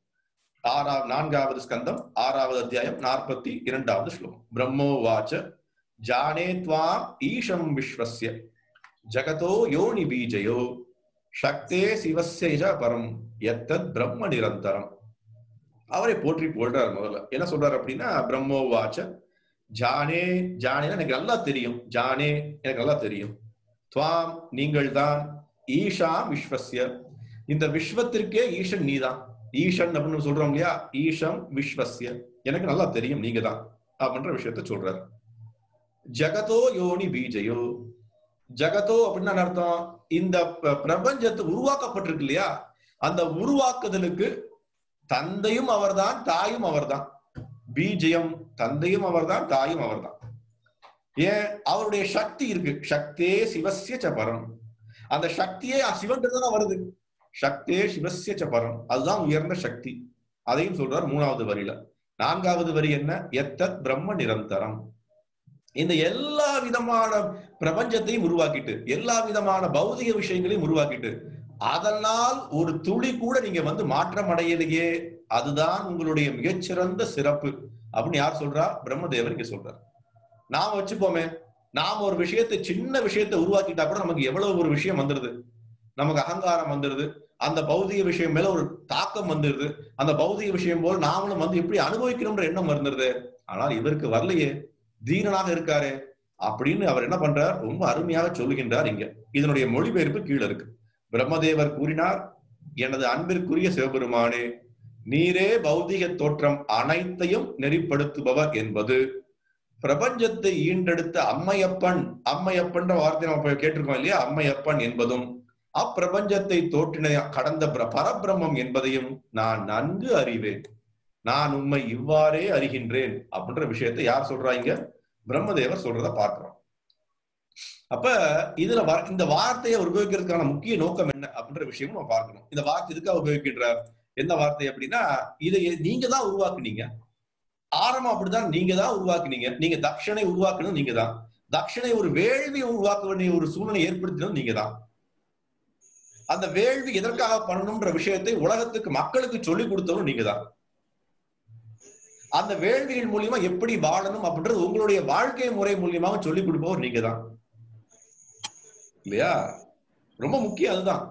4வது ஸ்கந்தம் 6வது அத்தியாயம் 42வது ஸ்லோகம். பிரம்மோ வாச்ச ஜானே த்வாம் ஈஷம் விஸ்வஸ்ய ஜகதோ யோனி பீஜயோ சக்தே சிவஸ்ய பரம் யத்தத் பிரம்ம நிரந்தரம். அவரை போற்றி போல்றார். முதல்ல என்ன சொல்றாரு அப்படின்னா, பிரம்மோ வாச்ச ஜானே, ஜானேனா எனக்கு நல்லா தெரியும், ஜானே எனக்கு நல்லா தெரியும், துவாம் நீங்கள் தான், ஈஷாம் விஸ்வஸ்ய இந்த விஸ்வத்திற்கே ஈஷன் நீதான். ஈஷன் அப்படின்னு சொல்றோம் இல்லையா, ஈஷம் விஸ்வஸ்ய எனக்கு நல்லா தெரியும் நீங்க தான் அப்படின்ற விஷயத்த சொல்றாரு. ஜகதோ யோனி பீஜயோ, ஜகதோ அப்படின்னா அர்த்தம் இந்த பிரபஞ்சத்தை உருவாக்கப்பட்டிருக்கு இல்லையா, அந்த உருவாக்குதலுக்கு தந்தையும் அவர்தான், தாயும் அவர்தான். பீஜயம் தந்தையும் அவர்தான், தாயும் அவர்தான். ஏன்? அவருடைய சக்தி இருக்கு. சக்தே சிவஸ்ய சபரம். அந்த சக்தியே சிவன்தான் வருது. சக்தே சிவஸ்ய சபரம், அதுதான் உயர்ந்த சக்தி. அதையும் சொல்றார் 3வது வரியில. 4வது வரி என்ன? எத்தத் பிரம்ம நிரந்தரம். இந்த எல்லா விதமான பிரபஞ்சத்தையும் உருவாக்கிட்டு, எல்லா விதமான பௌதிக விஷயங்களையும் உருவாக்கிட்டு, அதனால் ஒரு துளி கூட நீங்க மாற்றம் அடையலையே, அதுதான் உங்களுடைய மிகச்சிறந்த சிறப்பு அப்படின்னு யார் சொல்றா? பிரம்மதேவர் இங்க சொல்றார். நாம வச்சுப்போமே, நாம ஒரு விஷயத்தை, சின்ன விஷயத்தை உருவாக்கிட்டா கூட நமக்கு எவ்வளவு ஒரு விஷயம் வந்துருது. நமக்கு அகங்காரம் வந்துருது. அந்த பௌதிக விஷயம் மேல ஒரு தாக்கம் வந்துருது. அந்த பௌதிக விஷயம் போல் நாமளும் எப்படி அனுபவிக்கணும்ன்ற எண்ணம் வந்துருது. ஆனால் இவருக்கு வரலையே, தீனனாக இருக்காரு அப்படின்னு அவர் என்ன பண்றார்? ரொம்ப அருமையாக சொல்லுகின்றார். இங்க இதனுடைய மொழிபெயர்ப்பு கீழே இருக்கு. பிரம்மதேவர் கூறினார், எனது அன்பிற்குரிய சிவபெருமானே, நீரே பௌதிக தோற்றம் அனைத்தையும் நெறிப்படுத்துபவர் என்பது பிரபஞ்சத்தை ஈண்டெடுத்த அம்மையப்பன், அம்மையப்பன்ற வார்த்தை நம்ம கேட்டிருக்கோம் இல்லையா? அம்மையப்பன் என்பதும் அப்பிரபஞ்சத்தை தோற்றின கடந்த பரபிரம்மம் என்பதையும் நான் நன்கு அறிவேன். நான் உண்மை இவ்வாறே அறிகின்றேன் அப்படின்ற விஷயத்தை யார் சொல்றாங்க? பிரம்மதேவர் சொல்றத பார்க்கிறோம். அப்ப இதுல இந்த வார்த்தையை உபயோகிக்கிறதுக்கான முக்கிய நோக்கம் என்ன அப்படின்ற விஷயமும் நம்ம பார்க்கணும். இந்த வார்த்தை எதுக்காக உபயோகிக்கின்றார்? என்ன வார்த்தை அப்படின்னா, இதை நீங்க தான் உருவாக்குனீங்க. ஆரம்பம் அப்படிதான், நீங்க தான் உருவாக்குனீங்க. நீங்க தக்ஷனை உருவாக்கணும் நீங்க தான். தக்ஷனை ஒரு வேள்வி உருவாக்க வேண்டிய ஒரு சூழ்நிலை ஏற்படுத்தினது நீங்க தான். அந்த வேள்வி எதற்காக பண்ணணும்ன்ற விஷயத்தை உலகத்துக்கு, மக்களுக்கு சொல்லிக் கொடுத்தவரும் நீங்க தான். அந்த வேள்விகள் மூலியமா எப்படி வாழணும் அப்படின்றது உங்களுடைய வாழ்க்கை முறை மூலியமாக சொல்லிக் கொடுப்பவர் நீங்க தான், இல்லையா? ரொம்ப முக்கியம் அதுதான்.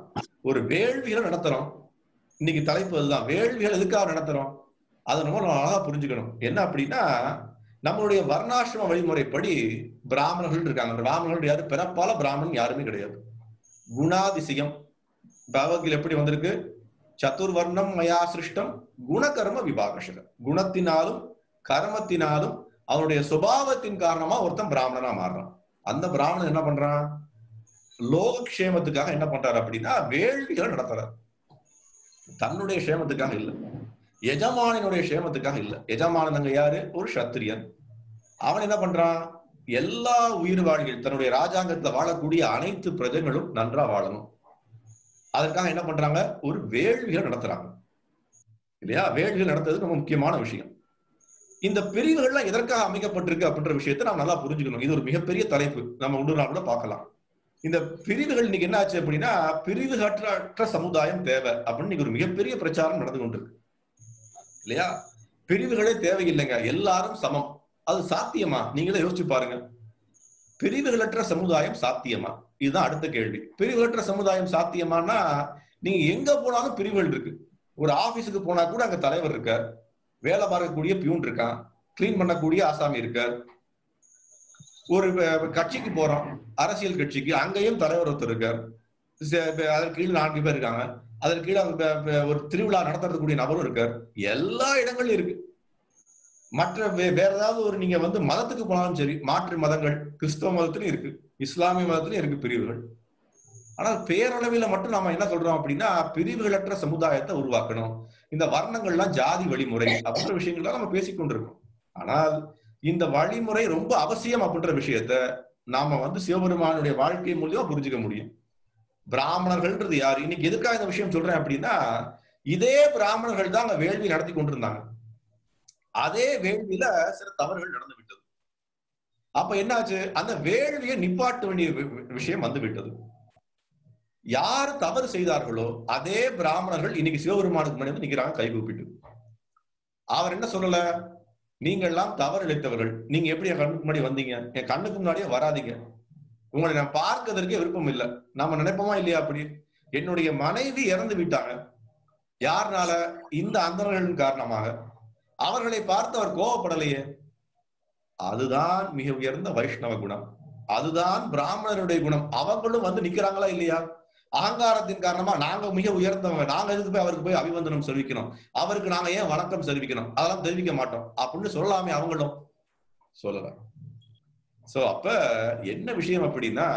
ஒரு வேள்விகளை நடத்துறோம். இன்னைக்கு தலைப்பு அதுதான். வேள்விகள் எதுக்காக நடத்துறோம்? அதை நம்ம அழகா புரிஞ்சுக்கணும். என்ன அப்படின்னா, நம்மளுடைய வர்ணாசிரம வழிமுறைப்படி பிராமணர்கள் இருக்காங்க. பிராமணர்கள் யாரு? பிறப்பால பிராமணன் யாருமே கிடையாது. குணாதிசயம் பகவத்கீதை எப்படி வந்திருக்கு? சதுர்வர்ணம் மயா சிருஷ்டம் குணகர்ம விபாகஷக. குணத்தினாலும் கர்மத்தினாலும் அவனுடைய சுபாவத்தின் காரணமா ஒருத்தன் பிராமணனா மாறுறான். அந்த பிராமணன் என்ன பண்றான்? லோகக்ஷேமத்துக்காக என்ன பண்றாரு அப்படின்னா வேள்விகளை நடத்துறார். தன்னுடைய க்ஷேமத்துக்காக இல்ல, எஜமானனுடைய க்ஷேமத்துக்காக இல்ல. எஜமானன் அங்க யாரு? ஒரு சத்திரியன். அவன் என்ன பண்றான்? எல்லா உயிர்வாழிகள், தன்னுடைய ராஜாங்கத்துல வாழக்கூடிய அனைத்து பிரஜைகளும் நன்றா வாழணும். அதற்காக என்ன பண்றாங்க? ஒரு வேள்விகள் நடத்துறாங்க, இல்லையா? வேள்விகள் நடத்துறது ரொம்ப முக்கியமான விஷயம். இந்த பிரிவுகள்லாம் எதற்காக அமைக்கப்பட்டிருக்கு அப்படின்ற விஷயத்தை நாம் நல்லா புரிஞ்சுக்கணும். இது ஒரு மிகப்பெரிய தலைப்பு, நம்ம இன்னொரு நாள் கூட பார்க்கலாம். இந்த பிரிவுகள் இன்னைக்கு என்ன ஆச்சு அப்படின்னா, பிரிவுகளற்ற சமுதாயம் தேவை அப்படின்னு இன்னைக்கு ஒரு மிகப்பெரிய பிரச்சாரம் நடந்து கொண்டிருக்கு, இல்லையா? பிரிவுகளே தேவையில்லைங்க, எல்லாரும் சமம். அது சாத்தியமா? நீங்களே யோசிச்சு பாருங்க. பிரிவுகளற்ற சமுதாயம் சாத்தியமா? இதுதான் அடுத்த கேள்வி. பிரிவுகளற்ற சமுதாயம் சாத்தியமானா, நீங்க எங்க போனாலும் பிரிவுகள் இருக்கு. ஒரு ஆபீஸுக்கு போனா கூட அங்க தலைவர் இருக்கார், வேலை பார்க்கக்கூடிய பியூன் இருக்கான், கிளீன் பண்ணக்கூடிய ஆசாமி இருக்கார். ஒரு கட்சிக்கு போறோம், அரசியல் கட்சிக்கு, அங்கேயும் தலைவர் ஒருத்தர் இருக்கார். அதற்கு கீழே 4 பேர் இருக்காங்க. அதற்கு கீழே ஒரு திருவிழா நடத்துறதுக்கூடிய நபரும் இருக்கார். எல்லா இடங்களும் இருக்கு. மற்ற வேற ஏதாவது ஒரு நீங்க மதத்துக்கு போனாலும் சரி, மாற்று மதங்கள், கிறிஸ்தவ மதத்திலும் இருக்கு, இஸ்லாமிய மதத்திலும் இருக்கு பிரிவுகள். ஆனால் பேரளவில மட்டும் நாம என்ன சொல்றோம் அப்படின்னா, பிரிவுகளற்ற சமுதாயத்தை உருவாக்கணும், இந்த வர்ணங்கள்லாம் ஜாதி வழிமுறை அப்படின்ற விஷயங்கள்லாம் நம்ம பேசிக்கொண்டிருக்கோம். ஆனால் இந்த வழிமுறை ரொம்ப அவசியம் அப்படின்ற விஷயத்த நாம சிவபெருமானுடைய வாழ்க்கை மூலியமா புரிஞ்சுக்க முடியும். பிராமணர்கள்ன்றது யாரு? இன்னைக்கு எதுக்காக இந்த விஷயம் சொல்றேன் அப்படின்னா, இதே பிராமணர்கள் தான் அங்க வேள்வி நடத்தி கொண்டிருந்தாங்க. அதே வேள்வியில சில தவறுகள் நடந்து விட்டது. அப்ப என்னாச்சு? அந்த வேள்வியை நிப்பாட்ட வேண்டிய விஷயம் வந்து விட்டது. யார் தவறு செய்தார்களோ அதே பிராமணர்கள் இன்னைக்கு சிவபெருமானுக்கு முன்னாடி நிக்கிறாங்க கை கூப்பிட்டு. அவர் என்ன சொல்லல? நீங்க எல்லாம் தவறு இழைத்தவர்கள், நீங்க எப்படி என் கண்ணுக்கு முன்னாடி வந்தீங்க? என் கண்ணுக்கு முன்னாடியே வராதிங்க, உங்களை நான் பார்க்கறதுக்கே விருப்பம் இல்லை. நாம நினைப்போமா இல்லையா? அப்படி என்னுடைய மனைவி இறந்து விட்டாங்க. யாருனால? இந்த அந்தணர்களின் காரணமாக. அவர்களை பார்த்து அவர் கோபப்படலையே. அதுதான் மிக உயர்ந்த வைஷ்ணவ குணம், அதுதான் பிராமணருடைய குணம். அவங்களும் நிக்கிறாங்களா இல்லையா? அகங்காரத்தின் காரணமா நாங்க மிக உயர்ந்தவங்க, நாங்க எதுக்கு போய் அவருக்கு போய் அபிவந்தனம் தெரிவிக்கணும், அவருக்கு நாங்க ஏன் வணக்கம் தெரிவிக்கணும், அதெல்லாம் தெரிவிக்க மாட்டோம் அப்படின்னு சொல்லலாமே. அவங்களும் சொல்லலாம். சோ அப்ப என்ன விஷயம் அப்படின்னா,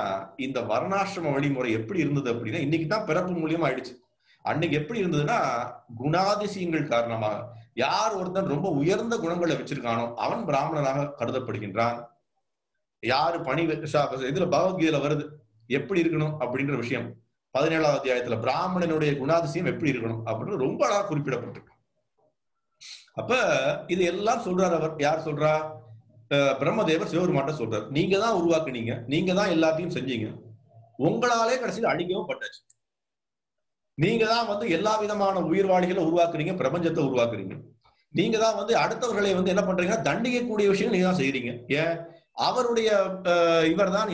இந்த வர்ணாசிரம வழிமுறை எப்படி இருந்தது அப்படின்னா, இன்னைக்குதான் பிறப்பு மூலியமா ஆயிடுச்சு. அன்னைக்கு எப்படி இருந்ததுன்னா, குணாதிசயங்கள் காரணமாக யார் ஒருத்தன் ரொம்ப உயர்ந்த குணங்களை வச்சிருக்கானோ அவன் பிராமணனாக கருதப்படுகின்றான். யாரு இதுல பகவத்கீதையில வருது எப்படி இருக்கணும் அப்படின்ற விஷயம். 17ஆவது அத்தியாயத்துல பிராமணனுடைய குணாதிசயம் எப்படி இருக்கணும் அப்படின்னு ரொம்ப அழகா குறிப்பிடப்பட்டிருக்கு. அப்ப இது எல்லாம் சொல்றாரு அவர். யார் சொல்றா? பிரம்மதேவர் சிவபெருமான்ட்ட சொல்றாரு. நீங்க தான் உருவாக்குனீங்க, நீங்க தான் எல்லாத்தையும் செஞ்சீங்க, உங்களாலே கடைசியில் அழிக்கவும் பட்டாச்சு. நீங்க தான் எல்லா விதமான உயிர்வாளிகளை உருவாக்குறீங்க, பிரபஞ்சத்தை உருவாக்குறீங்க. நீங்க தான் அடுத்தவர்களை என்ன பண்றீங்கன்னா தண்டிக்கக்கூடிய விஷயம் நீங்க தான் செய்யறீங்க. ஏன்? அவருடைய இவர் தான்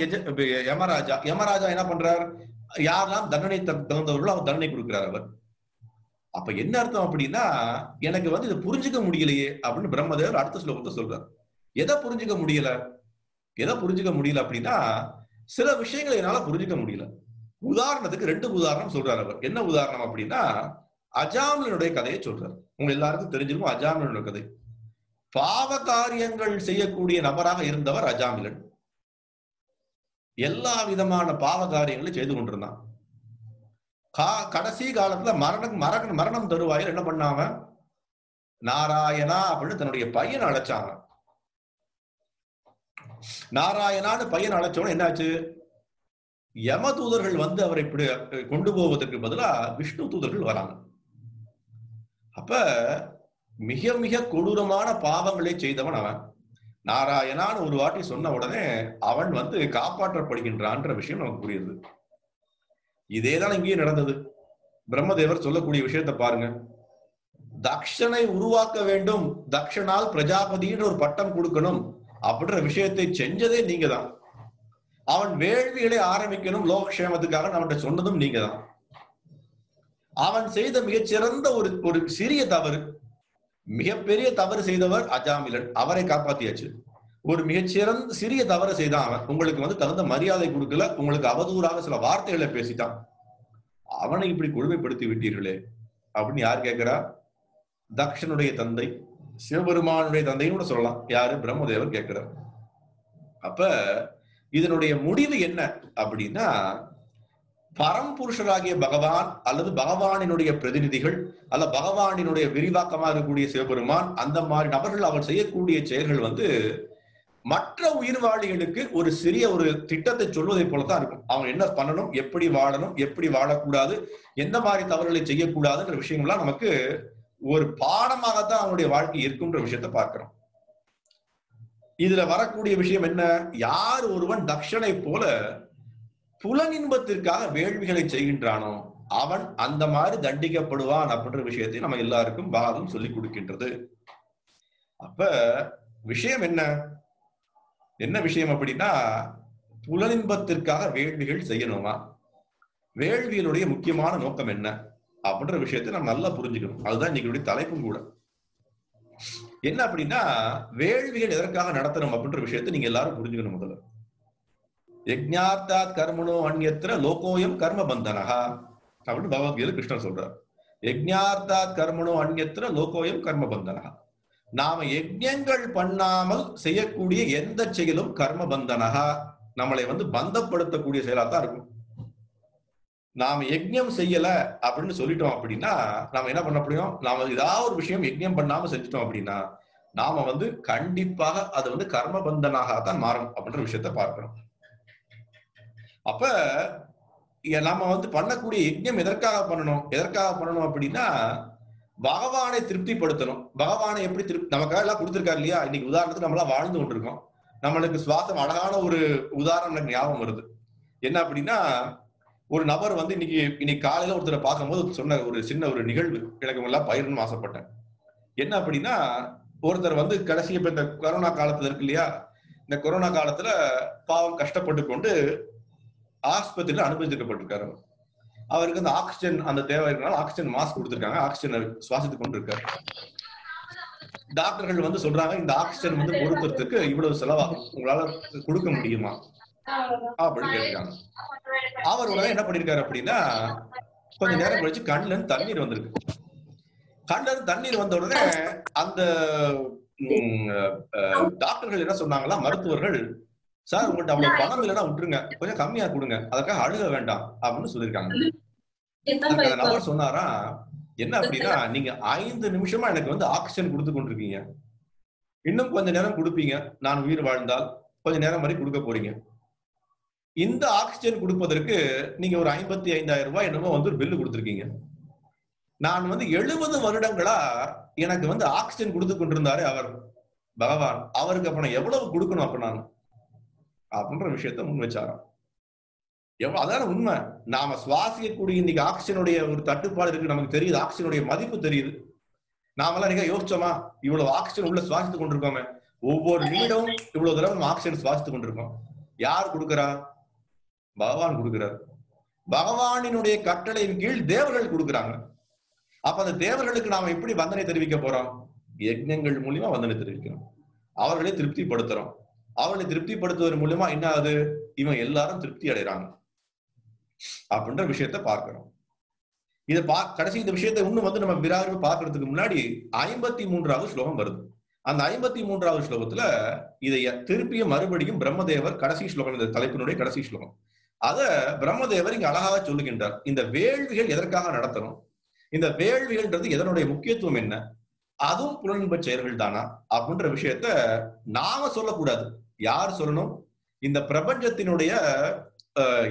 யமராஜா. யமராஜா என்ன பண்றார்? யாரெல்லாம் தண்டனை தகுந்தவர்களோ அவர் தண்டனை கொடுக்கிறார் அவர். அப்ப என்ன அர்த்தம் அப்படின்னா, எனக்கு இதை புரிஞ்சுக்க முடியலையே அப்படின்னு பிரம்மதேவர் அடுத்த ஸ்லோகத்தை சொல்றார். எதை புரிஞ்சுக்க முடியல? எதை புரிஞ்சுக்க முடியல அப்படின்னா, சில விஷயங்களை என்னால புரிஞ்சுக்க முடியல. உதாரணத்துக்கு 2 உதாரணம் சொல்றாரு அவர். என்ன உதாரணம் அப்படின்னா, அஜாமிலனுடைய கதையை சொல்றார். உங்க எல்லாருக்கும் தெரிஞ்சிருக்கும் அஜாமிலனுடைய கதை. பாவ காரியங்கள் செய்யக்கூடிய நபராக இருந்தவர் அஜாமிலன். எல்லா விதமான பாவ காரியங்களை செய்து கொண்டிருந்தான். கடைசி காலத்துல மரணம் தருவாயில் என்ன பண்ணாம, நாராயணா அப்படின்னு தன்னுடைய பையனை அழைச்சாங்க. நாராயணான்னு பையன் அழைச்சோன்னு என்னாச்சு? யம தூதர்கள் அவரை இப்படி கொண்டு போவதற்கு பதிலா விஷ்ணு தூதர்கள் வராங்க. அப்ப மிக மிக கொடூரமான பாவங்களை செய்தவன் அவன். நாராயணான்னு ஒரு வாட்டி சொன்ன உடனே அவன் காப்பாற்றப்படுகின்றான்ற விஷயம் நமக்கு புரியுது. இதேதான் இங்கேயும் நடந்தது. பிரம்மதேவர் சொல்லக்கூடிய விஷயத்தை பாருங்க. தக்ஷனை உருவாக்க வேண்டும், தக்ஷனால் பிரஜாபதினு ஒரு பட்டம் கொடுக்கணும் அப்படின்ற விஷயத்தை செஞ்சதே நீங்க தான். அவன் வேள்விகளை ஆரம்பிக்கணும் லோகக்ஷேமத்துக்காக நம்மகிட்ட சொன்னதும் நீங்க தான். அவன் செய்த மிகச்சிறந்த ஒரு சிறிய தவறு, மிகப்பெரிய தவறு செய்தவர் அஜாமிலன். அவரை காப்பாத்தியாச்சு. ஒரு மிகச்சிறந்த சிறிய தவறு செய்தான் அவன். உங்களுக்கு தகுந்த மரியாதை கொடுக்கல, உங்களுக்கு அவதூறாக சில வார்த்தைகளை பேசிட்டான். அவனை இப்படி கொடுமைப்படுத்தி விட்டீர்களே அப்படின்னு யார் கேட்கிறா? தக்ஷனுடைய தந்தை, சிவபெருமானுடைய தந்தைன்னு கூட சொல்லலாம். யாரு? பிரம்மதேவர் கேட்கிறார். அப்ப இதனுடைய முடிவு என்ன அப்படின்னா, பரம்புருஷராகிய பகவான் அல்லது பகவானினுடைய பிரதிநிதிகள் அல்ல பகவானினுடைய விரிவாக்கமா இருக்கக்கூடிய சிவபெருமான், அந்த மாதிரி நபர்கள் அவர் செய்யக்கூடிய செயல்கள் மற்ற உயிர்வாளிகளுக்கு ஒரு சிறிய ஒரு திட்டத்தை சொல்வதை போலதான் இருக்கும். அவங்க என்ன பண்ணணும், எப்படி வாழணும், எப்படி வாழக்கூடாது, எந்த மாதிரி தவறுகளை செய்யக்கூடாதுன்ற விஷயங்கள்லாம் நமக்கு ஒரு பாடமாகத்தான் அவனுடைய வாழ்க்கை இருக்குன்ற விஷயத்தை பார்க்கிறோம். இதுல வரக்கூடிய விஷயம் என்ன? யார் ஒருவன் தக்ஷனை போல புலனின்பத்திற்காக வேள்விகளை செய்கின்றானோ அவன் அந்த மாதிரி தண்டிக்கப்படுவான் அப்படின்ற விஷயத்தை நம்ம எல்லாருக்கும் பாகம் சொல்லிக் கொடுக்கின்றது. அப்ப விஷயம் என்ன என்ன விஷயம் அப்படின்னா, புலனின்பத்திற்காக வேள்விகள் செய்யணுமா? வேள்வியினுடைய முக்கியமான நோக்கம் என்ன அப்படின்ற விஷயத்தை நம்ம நல்லா புரிஞ்சுக்கணும். அதுதான் இன்னைக்கு தலைப்பும் கூட. என்ன அப்படின்னா, வேள்விகள் எதற்காக நடத்தணும் அப்படின்ற விஷயத்தை நீங்க எல்லாரும் புரிஞ்சுக்கணும். முதல்ல யஜ்ஞார்த்தாத் கர்மணோ அன்யத்ர லோகோயம் கர்ம பந்தனஹா அப்படின்னு பகவத்கீதை கிருஷ்ணர் சொல்றார். யஜ்ஞார்த்தாத் கர்மணோ அன்யத்ர லோகோயம் கர்ம பந்தனஹா. நாம யஜ்ஞங்கள் பண்ணாமல் செய்யக்கூடிய எந்த செயலும் கர்ம பந்தனஹா, நம்மளை பந்தப்படுத்தக்கூடிய செயலாத்தான் இருக்கும். நாம யஜ்ஞம் செய்யல அப்படின்னு சொல்லிட்டோம் அப்படின்னா நாம என்ன பண்ண முடியும்? நாம ஏதாவது ஒரு விஷயம் யஜ்ஞம் பண்ணாம செஞ்சுட்டோம் அப்படின்னா நாம கண்டிப்பாக அது கர்ம பந்தனாகத்தான் மாறும் அப்படின்ற விஷயத்த பார்க்கிறோம். அப்ப நம்ம பண்ணக்கூடிய யஜ்ஞம் எதற்காக பண்ணணும் அப்படின்னா, பகவானை திருப்திப்படுத்தணும். பகவானை எப்படி நமக்காக எல்லாம் கொடுத்திருக்காரு இல்லையா? இன்னைக்கு உதாரணத்துக்கு நம்மளாம் வாழ்ந்து கொண்டிருக்கோம். நம்மளுக்கு சுவாசம் அழகான ஒரு உதாரணம் எனக்கு ஞாபகம் வருது. என்ன அப்படின்னா, ஒரு நபர் இன்னைக்கு காலையில ஒருத்தரை பார்க்கும்போது சொன்ன ஒரு சின்ன ஒரு நிகழ்வு எனக்கு எல்லாம் பகிரணும்னு ஆசைப்பட்டேன். என்ன அப்படின்னா, ஒருத்தர் கடைசி இப்ப இந்த கொரோனா காலத்துல இருக்கு இல்லையா? இந்த கொரோனா காலத்துல பாவம் கஷ்டப்பட்டு கொண்டு ஆஸ்பத்திரியில அனுமதிக்கப்பட்டிருக்காரு. அவருக்கு அந்த ஆக்சிஜன் அந்த தேவை இருக்கனால ஆக்சிஜன் மாஸ்க் கொடுத்திருக்காங்க. ஆக்சிஜன் சுவாசித்துக் கொண்டிருக்காரு. டாக்டர்கள் சொல்றாங்க, இந்த ஆக்சிஜன் பொருத்துறதுக்கு இவ்வளவு செலவாகும், உங்களால கொடுக்க முடியுமா அப்படின்னு கேட்டிருக்காங்க. அவர் உடனே என்ன பண்ணிருக்காரு அப்படின்னா, கொஞ்ச நேரம் கழிச்சு கண்ணுல இருந்து தண்ணீர் வந்திருக்கு. கண்ணுல இருந்து தண்ணீர் வந்த உடனே அந்த டாக்டர்கள் என்ன சொன்னாங்களா, மருத்துவர்கள், சார் உங்கள்கிட்ட அவ்வளவு பணம் இல்லைன்னா விட்டுருங்க, கொஞ்சம் கம்மியா கொடுங்க, அதற்காக அழுக வேண்டாம் அப்படின்னு சொல்லியிருக்காங்க. அதுக்கு அந்த நபர் சொன்னாரா, என்ன அப்படின்னா, நீங்க 5 நிமிஷமா எனக்கு வந்து ஆக்சிஜன் கொடுத்து கொண்டிருக்கீங்க. இன்னும் கொஞ்ச நேரம் கொடுப்பீங்க. நான் உயிர் வாழ்ந்தால் கொஞ்ச நேரம் வரை கொடுக்க போறீங்க. இந்த ஆக்சிஜன் கொடுப்பதற்கு நீங்க ஒரு 55,000 ரூபாய் என்னமோ வந்து பில்லு கொடுத்திருக்கீங்க. நான் வந்து 70 வருடங்களா எனக்கு வந்து ஆக்சிஜன் கொடுத்து கொண்டிருந்தாரு அவர் பகவான். அவருக்கு அப்ப நான் எவ்வளவு கொடுக்கணும் அப்ப நான் அப்படின்ற விஷயத்தை முன் வச்சாராம். அதான உண்மை. நாம சுவாசிக்கக்கூடிய இன்னைக்கு ஆக்சிஜனுடைய ஒரு தட்டுப்பாடு இருக்கு. நமக்கு தெரியுது. ஆக்சிஜனுடைய மதிப்பு தெரியுது. நாமெல்லாம் நீங்க யோசிச்சோமா? இவ்வளவு ஆக்சிஜன் உள்ள சுவாசித்துக் கொண்டிருக்கோமே. ஒவ்வொரு நிமிடமும் இவ்வளவு தடவை நம்ம ஆக்சிஜன் சுவாசித்துக் கொண்டிருக்கோம். யார் கொடுக்கிறா? பகவான் கொடுக்கிறார். பகவானினுடைய கட்டளையின் கீழ் தேவர்கள் கொடுக்கிறாங்க. அப்ப அந்த தேவர்களுக்கு நாம எப்படி வந்தனை தெரிவிக்க போறோம்? யஜ்ஞங்கள் மூலியமா வந்தனை தெரிவிக்கணும். அவர்களை திருப்திப்படுத்துறோம். அவர்களை திருப்திப்படுத்துவதன் மூலியமா என்ன ஆகுது? இவன் எல்லாரும் திருப்தி அடைறாங்க அப்படின்ற விஷயத்த பார்க்கிறோம். இதை கடைசி இந்த விஷயத்தை இன்னும் வந்து நம்ம விராறு பார்க்கறதுக்கு முன்னாடி 53வது ஸ்லோகம் வருது. அந்த 53வது ஸ்லோகத்துல இதை திருப்பியும் மறுபடியும் பிரம்மதேவர் கடைசி ஸ்லோகம், இந்த தலைப்பினுடைய கடைசி ஸ்லோகம், அத பிரம்மதேவர் இங்க அழகாக சொல்லுகின்றார். இந்த வேள்விகள் எதற்காக நடத்தணும்? இந்த வேள்விகள்ன்றது எதனுடைய முக்கியத்துவம் என்ன? அதுவும் புலனின்ப செயல்கள் தானா அப்படின்ற விஷயத்த நாம சொல்லக்கூடாது. யார் சொல்லணும்? இந்த பிரபஞ்சத்தினுடைய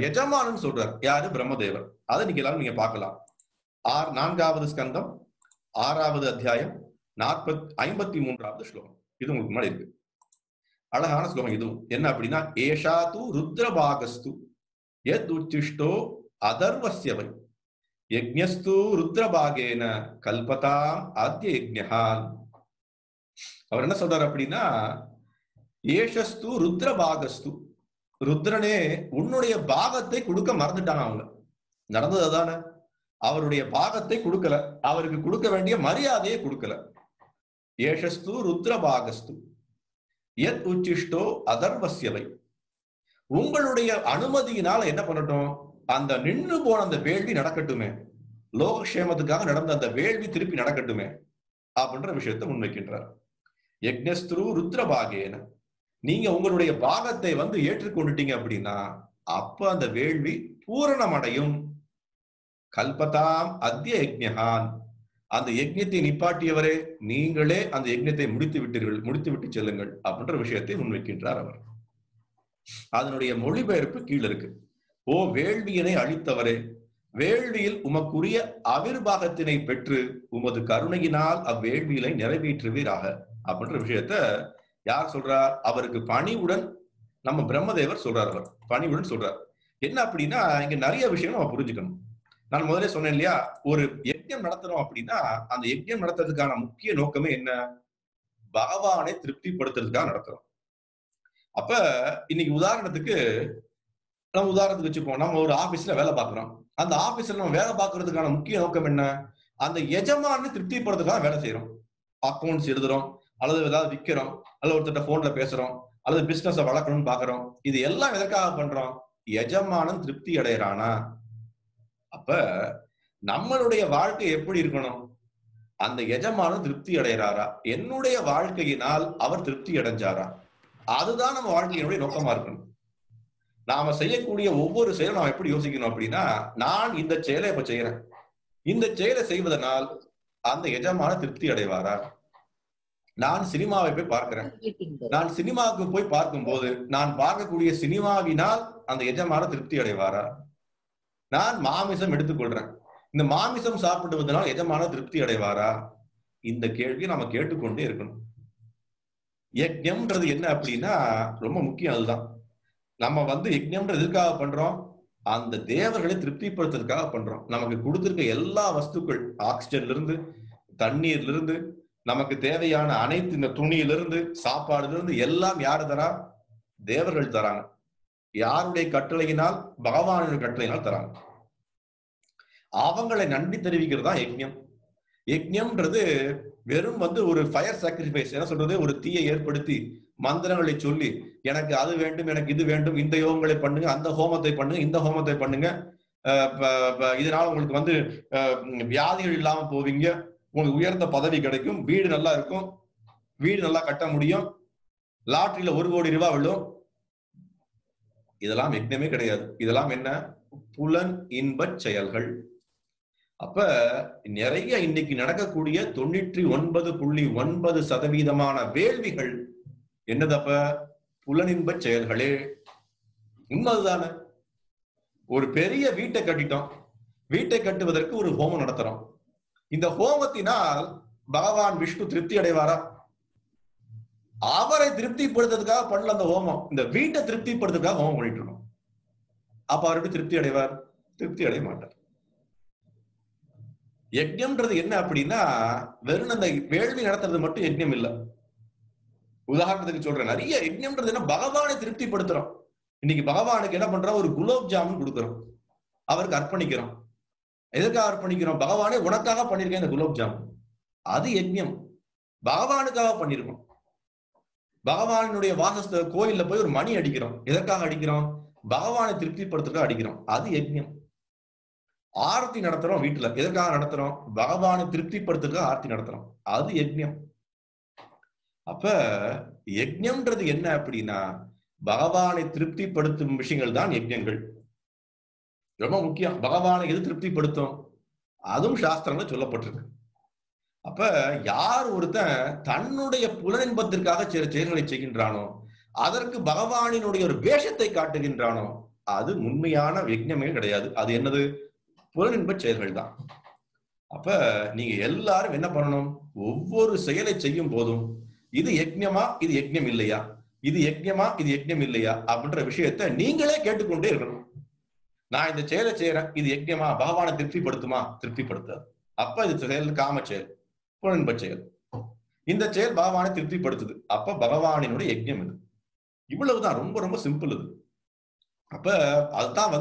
எஜமானன் சொல்றார். யாரு? பிரம்மதேவர். அதை நீங்க எல்லாரும் நீங்க பார்க்கலாம். 4வது ஸ்கந்தம் 6வது அத்தியாயம் 53வது ஸ்லோகம். இது உங்களுக்கு முன்னாடி இருக்கு. அழகான ஸ்லோகம் இதுவும். என்ன அப்படின்னா, ஏஷா து ருத்ரபாகஸ்து யத் உச்சிஷ்டோ அதர்வஸ்யவை யஜ்ஞஸ்து ருத்ரபாகேன கல்பதாம் ஆத்ய யஜ்ஞஹான். அவர் என்ன சொல்றாரு அப்படின்னா, ஏஷஸ்து ருத்ரபாகஸ்து, ருத்ரனே உன்னுடைய பாகத்தை கொடுக்க மறந்துட்டாங்க அவங்க. நடந்தது அதானே. அவருடைய பாகத்தை கொடுக்கல, அவருக்கு கொடுக்க வேண்டிய மரியாதையை கொடுக்கல. ஏஷஸ்து ருத்ரபாகஸ்து யத் உச்சிஷ்டோ அதர்வஸ்யவை, உங்களுடைய அனுமதியினால என்ன பண்ணட்டும், அந்த நின்று போன அந்த வேள்வி நடக்கட்டுமே, லோகக்ஷேமத்துக்காக நடந்த அந்த வேள்வி திருப்பி நடக்கட்டுமே அப்படின்ற விஷயத்தை முன்வைக்கின்றார். யக்ஞஸ்து ருத்ரபாகேன, நீங்க உங்களுடைய பாகத்தை வந்து ஏற்றுக்கொண்டுட்டீங்க அப்படின்னா அப்ப அந்த வேள்வி பூரணமடையும். கல்பதாம் அத்ய யஜ்ஞஹான், அந்த யஜ்ஞத்தை நிப்பாட்டியவரே நீங்களே அந்த யஜ்ஞத்தை முடித்து விட்டீர்கள், முடித்து விட்டு செல்லுங்கள் அப்படின்ற விஷயத்தை முன்வைக்கின்றார் அவர். அதனுடைய மொழிபெயர்ப்பு கீழே இருக்கு. ஓ வேள்வியினை அளித்தவரே, வேள்வியில் உமக்குரிய அவிர்வாகத்தினை பெற்று உமது கருணையினால் அவ்வேள்வியிலை நிறைவேற்றுவீராக அப்படின்ற விஷயத்த யார் சொல்றார்? அவருக்கு பணிவுடன் நம்ம பிரம்மதேவர் சொல்றார். அவர் பணிவுடன் சொல்றார். என்ன அப்படின்னா, இங்க நிறைய விஷயம் நம்ம புரிஞ்சுக்கணும். நான் முதலே சொன்னேன் இல்லையா, ஒரு யஜ்ஞம் நடத்துறோம் அப்படின்னா அந்த யஜ்ஞம் நடத்துறதுக்கான முக்கிய நோக்கமே என்ன? பகவானை திருப்திப்படுத்துறதுக்காக நடத்துறோம். அப்ப இன்னைக்கு உதாரணத்துக்கு வச்சுப்போம். நம்ம ஒரு ஆபீஸ்ல வேலை பார்க்கிறோம். அந்த ஆபீஸ்ல நம்ம வேலை பார்க்கறதுக்கான முக்கிய நோக்கம் என்ன? அந்த எஜமானை திருப்திப்படுத்துறதுக்காக வேலை செய்யறோம். அக்கௌண்ட்ஸ் எழுதுறோம், அல்லது ஏதாவது விற்கிறோம், அல்லது ஒருத்தர் போன்ல பேசுறோம், அல்லது பிசினஸை வளர்க்கணும்னு பாக்குறோம். இது எல்லாம் எதற்காக பண்றோம்? எஜமானன் திருப்தி அடையறானா? அப்ப நம்மளுடைய வாழ்க்கை எப்படி இருக்கணும்? அந்த எஜமானன் திருப்தி அடைகிறாரா? என்னுடைய வாழ்க்கையினால் அவர் திருப்தி அடைஞ்சாரா? அதுதான் நம்ம வாழ்க்கையினுடைய நோக்கமா இருக்கணும். நாம செய்யக்கூடிய ஒவ்வொரு செயலும் நாம் எப்படி யோசிக்கணும் அப்படின்னா, நான் இந்த செயலை இப்ப செய்யறேன், இந்த செயலை செய்வதனால் அந்த எஜமான திருப்தி அடைவாரா? நான் சினிமாவை போய் பார்க்கிறேன், நான் சினிமாவுக்கு போய் பார்க்கும் போது நான் பார்க்கக்கூடிய சினிமாவினால் அந்த எஜமான திருப்தி அடைவாரா? நான் மாமிசம் எடுத்துக்கொள்றேன், இந்த மாமிசம் சாப்பிடுவதனால் எஜமான திருப்தி அடைவாரா? இந்த கேள்வியை நாம கேட்டுக்கொண்டே இருக்கணும். யஜ்ஞம்ன்றது என்ன அப்படின்னா ரொம்ப முக்கியம். அதுதான் நம்ம வந்து யஜ்ஞம்ன்றது எதுக்காக பண்றோம்? அந்த தேவர்களை திருப்திப்படுத்துறதுக்காக பண்றோம். நமக்கு கொடுத்திருக்க எல்லா வஸ்துக்கள், ஆக்சிஜன்ல இருந்து, தண்ணீர்ல இருந்து, நமக்கு தேவையான அனைத்து, இந்த துணியிலிருந்து, சாப்பாடுல இருந்து எல்லாம் யாரு தரா? தேவர்கள் தராங்க. யாருடைய கட்டளையினால்? பகவானுடைய கட்டளையினால் தராங்க. அவங்களை நன்றி தெரிவிக்கிறது தான் யஜ்ஞம். யஜ்ஞம்ன்றது வெறும் வந்து ஒரு ஃபயர் சாக்ரிஃபைஸ், என்ன சொல்றது, ஒரு தீயை ஏற்படுத்தி மந்திரங்களை சொல்லி எனக்கு அது வேண்டும், எனக்கு இது வேண்டும், இந்த யோகங்களை பண்ணுங்க, அந்த ஹோமத்தை பண்ணுங்க, இந்த ஹோமத்தை பண்ணுங்க, இதனால உங்களுக்கு வந்து வியாதிகள் இல்லாம போவீங்க, உங்களுக்கு உயர்ந்த பதவி கிடைக்கும், வீடு நல்லா இருக்கும், வீடு நல்லா கட்ட முடியும், லாட்டரியில 1 கோடி ரூபாய் விழும். இதெல்லாம் யஜ்ஞமே கிடையாது. இதெல்லாம் என்ன? புலன் இன்ப செயல்கள். அப்ப நிறைய இன்னைக்கு நடக்கக்கூடிய 99.9% வேள்விகள் என்னதப்ப புலனின்ப செயல்களே. உண்மைதானே? ஒரு பெரிய வீட்டை கட்டிட்டோம். வீட்டை கட்டுவதற்கு ஒரு ஹோமம் நடத்துறோம். இந்த ஹோமத்தினால் பகவான் விஷ்ணு திருப்தி அடைவாரா? அவரை திருப்திப்படுத்துறதுக்காக பண்ணல அந்த ஹோமம். இந்த வீட்டை திருப்திப்படுத்துறதுக்காக ஹோமம் பண்ணிட்டு இருக்கோம். அப்ப அவருக்கு திருப்தி அடைவார்? திருப்தி அடைய மாட்டார். யஜ்ஞம்ன்றது என்ன அப்படின்னா, வெறும் அந்த வேள்வி நடத்துறது மட்டும் யஜ்ஞம் இல்ல. உதாரணத்துக்கு சொல்றேன், நிறைய யஜ்ஞம்ன்றது என்ன, பகவானை திருப்திப்படுத்துறோம். இன்னைக்கு பகவானுக்கு என்ன பண்றோம்? ஒரு குலோப் ஜாமுன் கொடுக்குறோம், அவருக்கு அர்ப்பணிக்கிறோம். எதுக்காக அர்ப்பணிக்கிறோம்? பகவானே உனக்காக பண்ணிருக்கேன் இந்த குலோப் ஜாமுன். அது யஜ்ஞம். பகவானுக்காக பண்ணிருக்கோம். பகவானுடைய வாசஸ்த கோயில்ல போய் ஒரு மணி அடிக்கிறோம். எதற்காக அடிக்கிறோம்? பகவானை திருப்திப்படுத்துறதுக்காக அடிக்கிறோம். அது யஜ்ஞம். ஆரத்தி நடத்துறோம் வீட்டுல. எதற்காக நடத்துறோம்? பகவானை திருப்திப்படுத்துறதுக்காக ஆரத்தி நடத்துறோம். அது யஜ்ஞம். அப்ப யஜ்ஞம்ன்றது என்ன அப்படின்னா, பகவானை திருப்திப்படுத்தும் விஷயங்கள் தான் யஜ்ஞங்கள். ரொம்ப முக்கியம். பகவானை எது திருப்திப்படுத்தும்? அதுவும் சாஸ்திரங்கள் சொல்லப்பட்டிருக்கு. அப்ப யார் ஒருத்தன் தன்னுடைய புலனின்பத்திற்காக சில செயல்களை செய்கின்றானோ, அதற்கு பகவானினுடைய ஒரு வேஷத்தை காட்டுகின்றானோ, அது உண்மையான யஜ்ஞமே கிடையாது. அது என்னது? புலனின்ப செயல்கள் தான். அப்ப நீங்க எல்லாரும் என்ன பண்ணணும்? ஒவ்வொரு செயலை செய்யும் போதும் இது யஜ்ஞமா, இது யஜ்ஞம் இல்லையா, இது யஜ்ஞமா, இது யஜ்ஞம் இல்லையா அப்படின்ற விஷயத்தை நீங்களே கேட்டுக்கொண்டே இருக்கணும். நான் இந்த செயலை செய்யறேன், இது யஜ்ஞமா, பகவானை திருப்திப்படுத்துமா? திருப்திப்படுத்தாது. அப்ப இது செயல் காம செயல், புலனின்ப செயல். இந்த செயல் பகவானை திருப்திப்படுத்துது, அப்ப பகவானினுடைய யஜ்ஞம் இது. இவ்வளவுதான். ரொம்ப ரொம்ப சிம்பிள் இது. அப்ப அதுதான்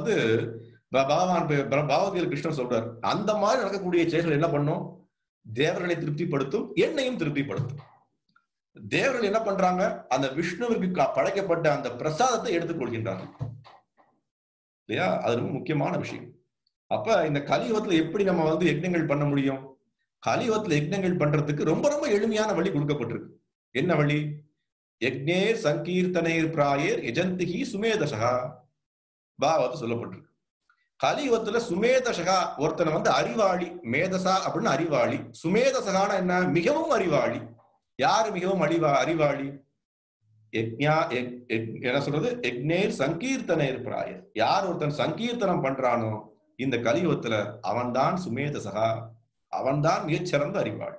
பகவான் பகவத்கீதை கிருஷ்ணன் சொல்றார். அந்த மாதிரி நடக்கக்கூடிய செயல்கள் என்ன பண்ணும்? தேவர்களை திருப்திப்படுத்தும், என்னையும் திருப்திப்படுத்தும். தேவர்கள் என்ன பண்றாங்க? அந்த விஷ்ணுவிற்கு படைக்கப்பட்ட அந்த பிரசாதத்தை எடுத்துக் கொள்கின்றாங்க இல்லையா? அது ரொம்ப முக்கியமான விஷயம். அப்ப இந்த கலியுகத்துல எப்படி நம்ம யஜ்ஞங்கள் பண்ண முடியும்? கலியுகத்துல யஜ்ஞங்கள் பண்றதுக்கு ரொம்ப ரொம்ப எளிமையான வழி கொடுக்கப்பட்டிருக்கு. என்ன வழி? யஜ்ஞேர் சங்கீர்த்தனேர் பிராயேர் யஜந்திஹி சுமேதசகா. பாகவத சொல்லப்பட்டிருக்கு. கலியுகத்துல சுமேதசகா ஒருத்தனை அறிவாளி, மேதசா அப்படின்னு அறிவாளி. சுமேதசகான என்ன? மிகவும் அறிவாளி. யாரு மிகவும் அறிவாளி? என்ன சொல்றது? யஜ்ஞேர் சங்கீர்த்தனேர் பிராயர். யார் ஒருத்தன் சங்கீர்த்தனம் பண்றானோ இந்த கலியுகத்துல அவன்தான் சுமேதசகா, அவன்தான் மிகச்சிறந்த அறிவாளி.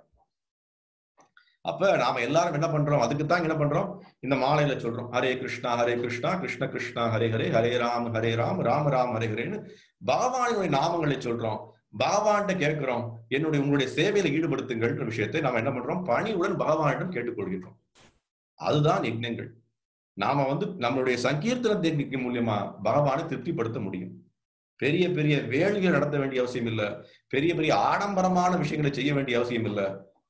அப்ப நாம எல்லாரும் என்ன பண்றோம்? அதுக்குத்தான் என்ன பண்றோம்? இந்த மாலையில சொல்றோம், ஹரே கிருஷ்ணா கிருஷ்ண கிருஷ்ணா ஹரே ஹரே, ஹரே ராம் ராம ராம் ஹரே ஹரேன்னு பகவானுடைய நாமங்களை சொல்றோம். பகவான்கிட்ட கேட்கிறோம், உங்களுடைய சேவையில ஈடுபடுத்துங்கள் விஷயத்தை நாம என்ன பண்றோம்? பணிவுடன் பகவானிடம் கேட்டுக்கொள்கின்றோம். அதுதான் யஜ்ஞங்கள். நாம நம்மளுடைய சங்கீர்த்தனத்தின் மூலியமா பகவானை திருப்திப்படுத்த முடியும். பெரிய பெரிய வேள்விகள் நடத்த வேண்டிய அவசியம் இல்ல. பெரிய பெரிய ஆடம்பரமான விஷயங்களை செய்ய வேண்டிய அவசியம் இல்ல.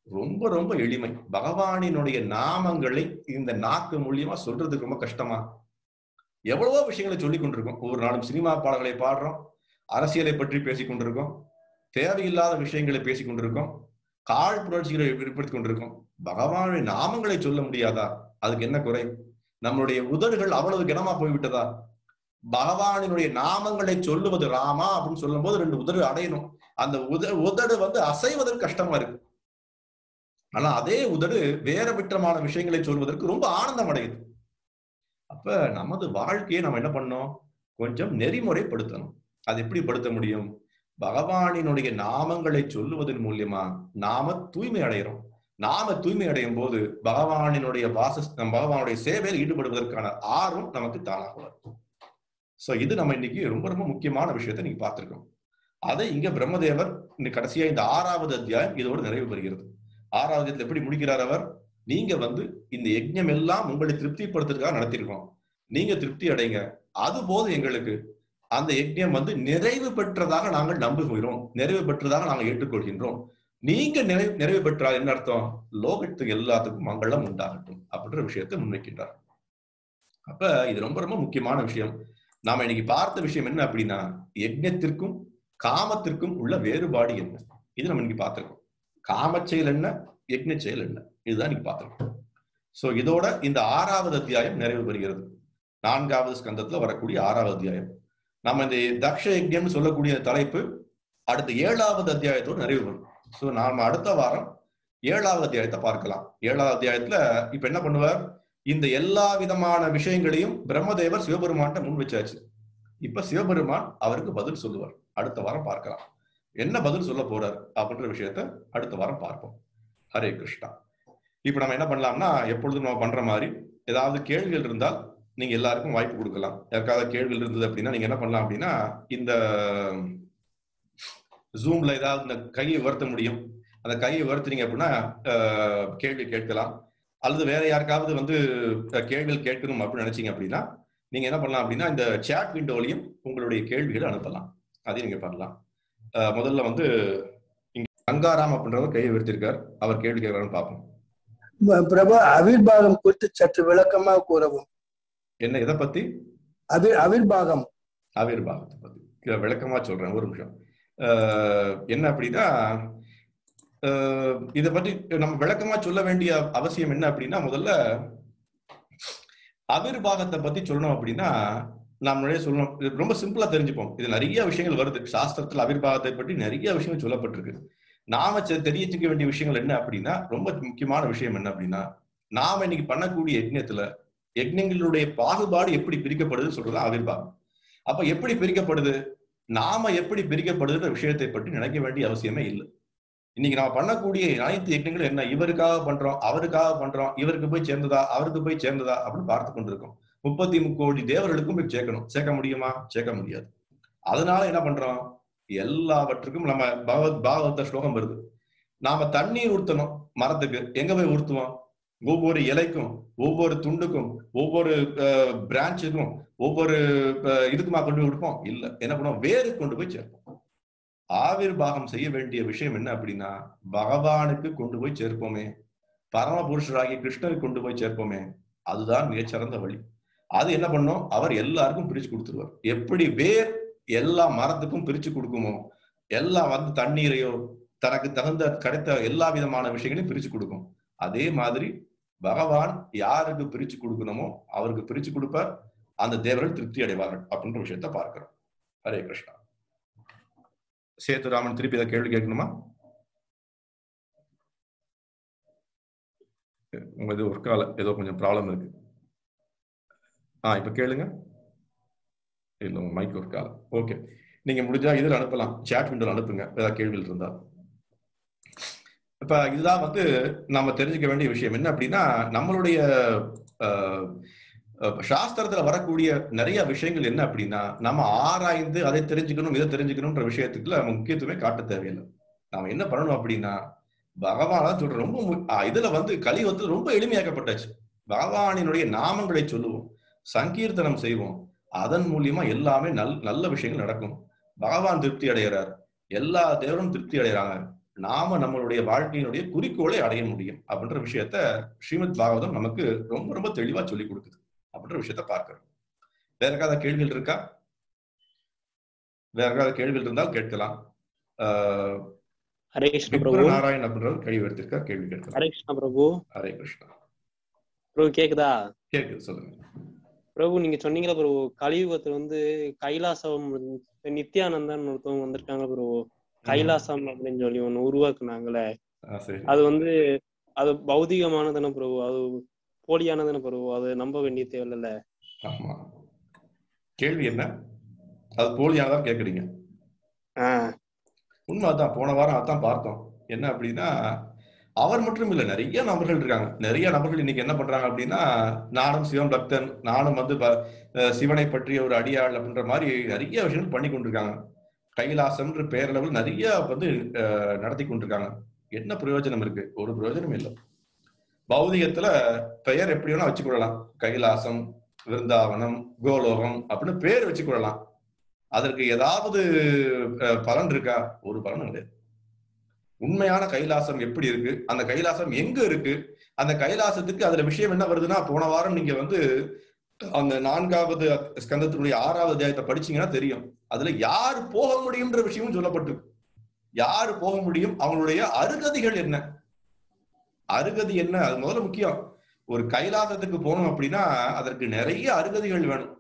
ரொம்ப ரொம்ப எளிமை. பகவானினுடைய நாமங்களை இந்த நாக்கு மூலியமா சொல்றதுக்கு ரொம்ப கஷ்டமா? எவ்வளவோ விஷயங்களை சொல்லிக் கொண்டிருக்கோம். ஒவ்வொரு நாளும் சினிமா பாடல்களை பாடுறோம், அரசியலை பற்றி பேசிக் கொண்டிருக்கோம், தேவையில்லாத விஷயங்களை பேசிக் கொண்டிருக்கோம், கால் புணர்ச்சிகளை வெளிப்படுத்திக் கொண்டிருக்கோம். பகவானுடைய நாமங்களை சொல்ல முடியாதா? அதுக்கு என்ன குறை? நம்மளுடைய உதடுகள் அவ்வளவு கனமா போய்விட்டதா? பகவானினுடைய நாமங்களை சொல்லுவது ராமா அப்படின்னு சொல்லும் போது 2 உதடு அடையணும். அந்த உதடு அசைவதற்கு கஷ்டமா இருக்கு. ஆனா அதே உதடு வேற விற்றமான விஷயங்களை சொல்வதற்கு ரொம்ப ஆனந்தம் அடையுது. அப்ப நமது வாழ்க்கையை நம்ம என்ன பண்ணோம்? கொஞ்சம் நெறிமுறைப்படுத்தணும். அது எப்படி படுத்த முடியும்? பகவானினுடைய நாமங்களை சொல்லுவதன் மூலியமா நாம தூய்மை அடைகிறோம். நாம தூய்மை அடையும் போது பகவானுடைய சேவையில் ஈடுபடுவதற்கான ஆர்வம் நமக்கு தானாக வரும். சோ இது நம்ம இன்னைக்கு ரொம்ப ரொம்ப முக்கியமான விஷயத்தை நீங்க பார்த்திருக்கோம். அதை இங்க பிரம்மதேவர் இந்த கடைசியா இந்த 6வது அத்தியாயம் இதோடு நிறைவு பெறுகிறது. 6வது அத்தியாயத்துல எப்படி முடிக்கிறார் அவர்? நீங்க இந்த யஜ்ஞம் எல்லாம் உங்களை திருப்திப்படுத்துறதுக்காக நடத்திருக்கோம். நீங்க திருப்தி அடைங்க. அது போதும் எங்களுக்கு. அந்த யஜ்ஞம் நிறைவு பெற்றதாக நாங்கள் நம்புகிறோம், நிறைவு பெற்றதாக நாங்கள் ஏற்றுக்கொள்கின்றோம். நீங்க நிறைவு பெற்றால் என்ன அர்த்தம்? லோகத்துக்கு எல்லாத்துக்கும் மங்களம் உண்டாகட்டும் அப்படின்ற விஷயத்தை முன்வைக்கின்றார். அப்ப இது ரொம்ப ரொம்ப முக்கியமான விஷயம். நாம இன்னைக்கு பார்த்த விஷயம் என்ன அப்படின்னா, யஜ்ஞத்திற்கும் காமத்திற்கும் உள்ள வேறுபாடு என்ன? இது நம்ம இன்னைக்கு பார்த்திருக்கோம். காம செயல் என்ன, யஜ்ஞ செயல் என்ன, இதுதான் நீங்க பார்த்திருக்கோம். சோ இதோட இந்த 6வது அத்தியாயம் நிறைவு பெறுகிறது. 4வது ஸ்கந்தத்துல வரக்கூடிய 6வது அத்தியாயம். நம்ம இந்த தக்ஷ யஜ்ஞம்னு சொல்லக்கூடிய தலைப்பு அடுத்த 7வது அத்தியாயத்தோடு நிறைவு பெறும். சோ நாம அடுத்த வாரம் 7வது அத்தியாயத்தை பார்க்கலாம். 7வது அத்தியாயத்துல இப்ப என்ன பண்ணுவார், இந்த எல்லா விதமான விஷயங்களையும் பிரம்மதேவர் சிவபெருமான்ட்ட முன் வச்சாச்சு. இப்ப சிவபெருமான் அவருக்கு பதில் சொல்லுவார். அடுத்த வாரம் பார்க்கலாம். என்ன பதில் சொல்ல போறார் அப்படின்ற விஷயத்த அடுத்த வாரம் பார்ப்போம். ஹரே கிருஷ்ணா. இப்ப நம்ம என்ன பண்ணலாம்னா, எப்பொழுதும் நம்ம பண்ற மாதிரி ஏதாவது கேள்விகள் இருந்தால் நீங்க எல்லாருக்கும் வாய்ப்பு கொடுக்கலாம். யாருக்காவது கேள்விகள் இருந்தது அப்படின்னா நீங்க என்ன பண்ணலாம் அப்படின்னா, இந்த ஜூம்ல ஏதாவது இந்த கையை உயர்த்த முடியும், அந்த கையை உயர்த்தினீங்க அப்படின்னா கேள்வி கேட்கலாம். அல்லது வேற யாருக்காவது வந்து கேள்விகள் கேட்கணும் அப்படின்னு நினைச்சீங்க அப்படின்னா நீங்க என்ன பண்ணலாம் அப்படின்னா, இந்த சாட் விண்டோலையும் உங்களுடைய கேள்விகளை அனுப்பலாம். அதையும் நீங்க பண்ணலாம். முதல்ல வந்து இங்க கங்காராம் அப்படின்றவர் கையை உயர்த்திருக்கார். அவர் கேள்வி கேட்கிறாருன்னு பார்ப்போம். பிரபு, அவிர்வாகம் குறித்து சற்று விளக்கமாக கூறவும். என்ன, எதை பத்தி? அவிர்வாகம். அவிர்வாகத்தை பத்தி விளக்கமா சொல்றேன், ஒரு நிமிஷம். என்ன அப்படின்னா, இதை பற்றி நம்ம விளக்கமா சொல்ல வேண்டிய அவசியம் என்ன அப்படின்னா, முதல்ல அவிர்வாகத்தை பத்தி சொல்லணும் அப்படின்னா நாம் நிறைய சொல்லணும். ரொம்ப சிம்பிளா தெரிஞ்சுப்போம். இது நிறைய விஷயங்கள் வருது சாஸ்திரத்துல. அவிர்வாகத்தை பற்றி நிறைய விஷயங்கள் சொல்லப்பட்டிருக்கு. நாம தெரிஞ்சுக்க வேண்டிய விஷயங்கள் என்ன அப்படின்னா, ரொம்ப முக்கியமான விஷயம் என்ன அப்படின்னா, நாம இன்னைக்கு பண்ணக்கூடிய யஜ்ஞத்துல யஜ்ஞங்களுடைய பாகுபாடு எப்படி பிரிக்கப்படுதுன்னு சொல்றது அவிர்வாகம். அப்ப எப்படி பிரிக்கப்படுது, நாம எப்படி பிரிக்கப்படுதுன்ற விஷயத்தை பற்றி நினைக்க வேண்டிய அவசியமே இல்லை. இன்னைக்கு நாம பண்ணக்கூடிய அனைத்து யஜ்ஞங்களும் என்ன, இவருக்காக பண்றோம், அவருக்காக பண்றோம், இவருக்கு போய் சேர்ந்ததா, அவருக்கு போய் சேர்ந்ததா அப்படின்னு பார்த்து கொண்டிருக்கோம். 33 கோடி தேவர்களுக்கும் போய் சேர்க்கணும். சேர்க்க முடியுமா? சேர்க்க முடியாது. அதனால என்ன பண்றோம், எல்லாவற்றுக்கும் நம்ம பாகவத ஸ்லோகம் வருது, நாம தண்ணீர் ஊற்றணும் மரத்துக்கு. எங்க போய் ஊற்றுவோம்? ஒவ்வொரு இலைக்கும், ஒவ்வொரு துண்டுக்கும், ஒவ்வொரு பிரான்ச்சுக்கும், ஒவ்வொரு இதுக்குமா கொண்டு போய் கொடுப்போம்? இல்ல. என்ன பண்ணுவோம்? வேறு கொண்டு போய் சேர்ப்போம். ஆவிர்வாகம் செய்ய வேண்டிய விஷயம் என்ன அப்படின்னா, பகவானுக்கு கொண்டு போய் சேர்ப்போமே, பரமபுருஷராகிய கிருஷ்ணருக்கு கொண்டு போய் சேர்ப்போமே, அதுதான் மிகச்சிறந்த வழி. அது என்ன பண்ணும், அவர் எல்லாருக்கும் பிரிச்சு கொடுத்துருவார். எப்படி வேர் எல்லா மரத்துக்கும் பிரிச்சு கொடுக்குமோ, எல்லாம் வந்து தண்ணீரையோ தனக்கு தகுந்த கிடைத்த எல்லா விதமான விஷயங்களையும் பிரிச்சு கொடுக்கும். அதே மாதிரி பகவான் யாருக்கு பிரிச்சு கொடுக்கணுமோ அவருக்கு பிரிச்சு கொடுப்பார். அந்த தேவர்கள் திருப்தி அடைவார்கள் அப்படின்ற விஷயத்த பார்க்கிறோம். ஹரே கிருஷ்ணா. சேதுராமன் திருப்பி ஏதாவது கேள்வி கேட்கணுமா? உங்க இது ஒரு கால ஏதோ கொஞ்சம் ப்ராப்ளம் இருக்கு. இப்ப கேளுங்க. இல்ல, உங்க மைக் ஒரு காலம். ஓகே, நீங்க முடிஞ்சா இதில் அனுப்பலாம், சாட் விண்டோல அனுப்புங்க ஏதாவது கேள்விகள் இருந்தா. இப்ப இதுதான் வந்து நம்ம தெரிஞ்சுக்க வேண்டிய விஷயம் என்ன அப்படின்னா, நம்மளுடைய சாஸ்திரத்துல வரக்கூடிய நிறைய விஷயங்கள் என்ன அப்படின்னா, நம்ம ஆராய்ந்து அதை தெரிஞ்சுக்கணும் இதை தெரிஞ்சுக்கணும்ன்ற விஷயத்துக்குள்ள நம்ம முக்கியத்துவமே காட்ட தேவையில்லை. நாம என்ன பண்ணணும் அப்படின்னா, பகவான் சொல்ற ரொம்ப இதுல வந்து கலியுகத்தில் ரொம்ப எளிமையாக்கப்பட்டாச்சு. பகவானினுடைய நாமங்களை சொல்லுவோம், சங்கீர்த்தனம் செய்வோம், அதன் மூலியமா எல்லாமே நல்ல விஷயங்கள் நடக்கும். பகவான் திருப்தி அடைகிறார், எல்லா தேவரும் திருப்தி அடைகிறாங்க, நாம நம்மளுடைய வாழ்க்கையினுடைய குறிக்கோளை அடைய முடியும் அப்படின்ற விஷயத்த ஸ்ரீமத் பாகவதம் நமக்கு ரொம்ப ரொம்ப தெளிவா சொல்லி கொடுக்குது அப்படின்ற விஷயத்த பார்க்கிறோம். வேற ஏதாவது கேள்விகள் இருக்கா? வேற ஏதாவது கேள்விகள் இருந்தால் கேட்கலாம். ஹரே கிருஷ்ண பிரபு. நாராயண் அப்படின்றவர் கேள்வி எடுத்திருக்கார், கேள்வி கேட்கலாம். ஹரே கிருஷ்ண பிரபு. ஹரே கிருஷ்ணா. பிரபு கேக்குதா? கேக்குது, சொல்லுங்க. பிரபு, நீங்க சொன்னீங்களா பிரபு, கலியுகத்துல வந்து கைலாசம் நித்யானந்தன் ஒருத்தவங்க வந்திருக்காங்க பிரபு, கைலாசம் அப்படின்னு சொல்லி ஒண்ணு உருவாக்குனாங்களே, அது வந்து அது பௌதிகமானதுன்னு பிரபு, அது போலியானதுன்னு பிரபு, அது நம்ப வேண்டிய தேவையில்ல. ஆமா, கேள்வி என்ன, அது போலியானதான் கேக்குறீங்க? உண்மைதான். போன வாரம் அதான் பார்த்தோம். என்ன அப்படின்னா, அவர் மட்டும் இல்ல, நிறைய நபர்கள் இருக்காங்க. நிறைய நபர்கள் இன்னைக்கு என்ன பண்றாங்க அப்படின்னா, நானும் சிவன் பக்தன், நானும் வந்து சிவனை பற்றிய ஒரு அடியாள் அப்படின்ற மாதிரி நிறைய விஷயங்கள் பண்ணி கொண்டிருக்காங்க. கைலாசம்ன்ற பேரளவில் நிறைய வந்து நடத்தி கொண்டிருக்காங்க. என்ன பிரயோஜனம் இருக்கு? ஒரு பிரயோஜனம் இல்லை. பௌதிகத்துல பெயர் எப்படி வேணா வச்சுக்கொள்ளலாம். கைலாசம், விருந்தாவனம், கோலோகம் அப்படின்னு பேர் வச்சுக்கொள்ளலாம். அதற்கு ஏதாவது பலன் இருக்கா? ஒரு பலனும் கிடையாது. உண்மையான கைலாசம் எப்படி இருக்கு, அந்த கைலாசம் எங்க இருக்கு, அந்த கைலாசத்துக்கு அதுல விஷயம் என்ன வருதுன்னா, போன வாரம் நீங்க வந்து அந்த 4வது ஸ்கந்தத்தினுடைய 6வது அத்தியாயத்தை படிச்சீங்கன்னா தெரியும். அதுல யார் போக முடியும்ன்ற விஷயமும் சொல்லப்பட்டு, யாரு போக முடியும், அவங்களுடைய அருகதிகள் என்ன, அருகதி என்ன, அது முதல்ல முக்கியம். ஒரு கைலாசத்துக்கு போகணும் அப்படின்னா அதற்கு நிறைய அருகதிகள் வேணும்.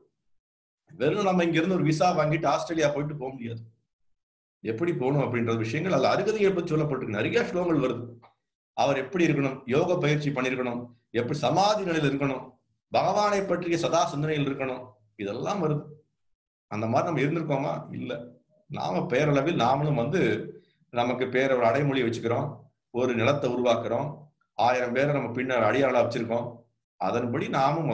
வெறும் நம்ம இங்க இருந்து ஒரு விசா வாங்கிட்டு ஆஸ்திரேலியா போயிட்டு போக முடியாது. எப்படி போகணும் அப்படின்ற விஷயங்கள் அல்ல அருகதையை பற்றி சொல்லப்பட்டிருக்கு. நிறைய ஸ்லோகங்கள் வருது. அவர் எப்படி இருக்கணும், யோக பயிற்சி பண்ணிருக்கணும், எப்படி சமாதி நிலையில் இருக்கணும், பகவானை பற்றிய சதா சிந்தனையில் இருக்கணும், இதெல்லாம் வருது. அந்த மாதிரி நம்ம இருந்திருக்கோமா? இல்ல. நாம பேரளவில் நாமளும் நமக்கு பேர ஒரு அடைமொழி வச்சுக்கிறோம், ஒரு நிலத்தை உருவாக்குறோம், 1000 பேரை நம்ம பின்னர் அடியாளா வச்சிருக்கோம். அதன்படி நாமும்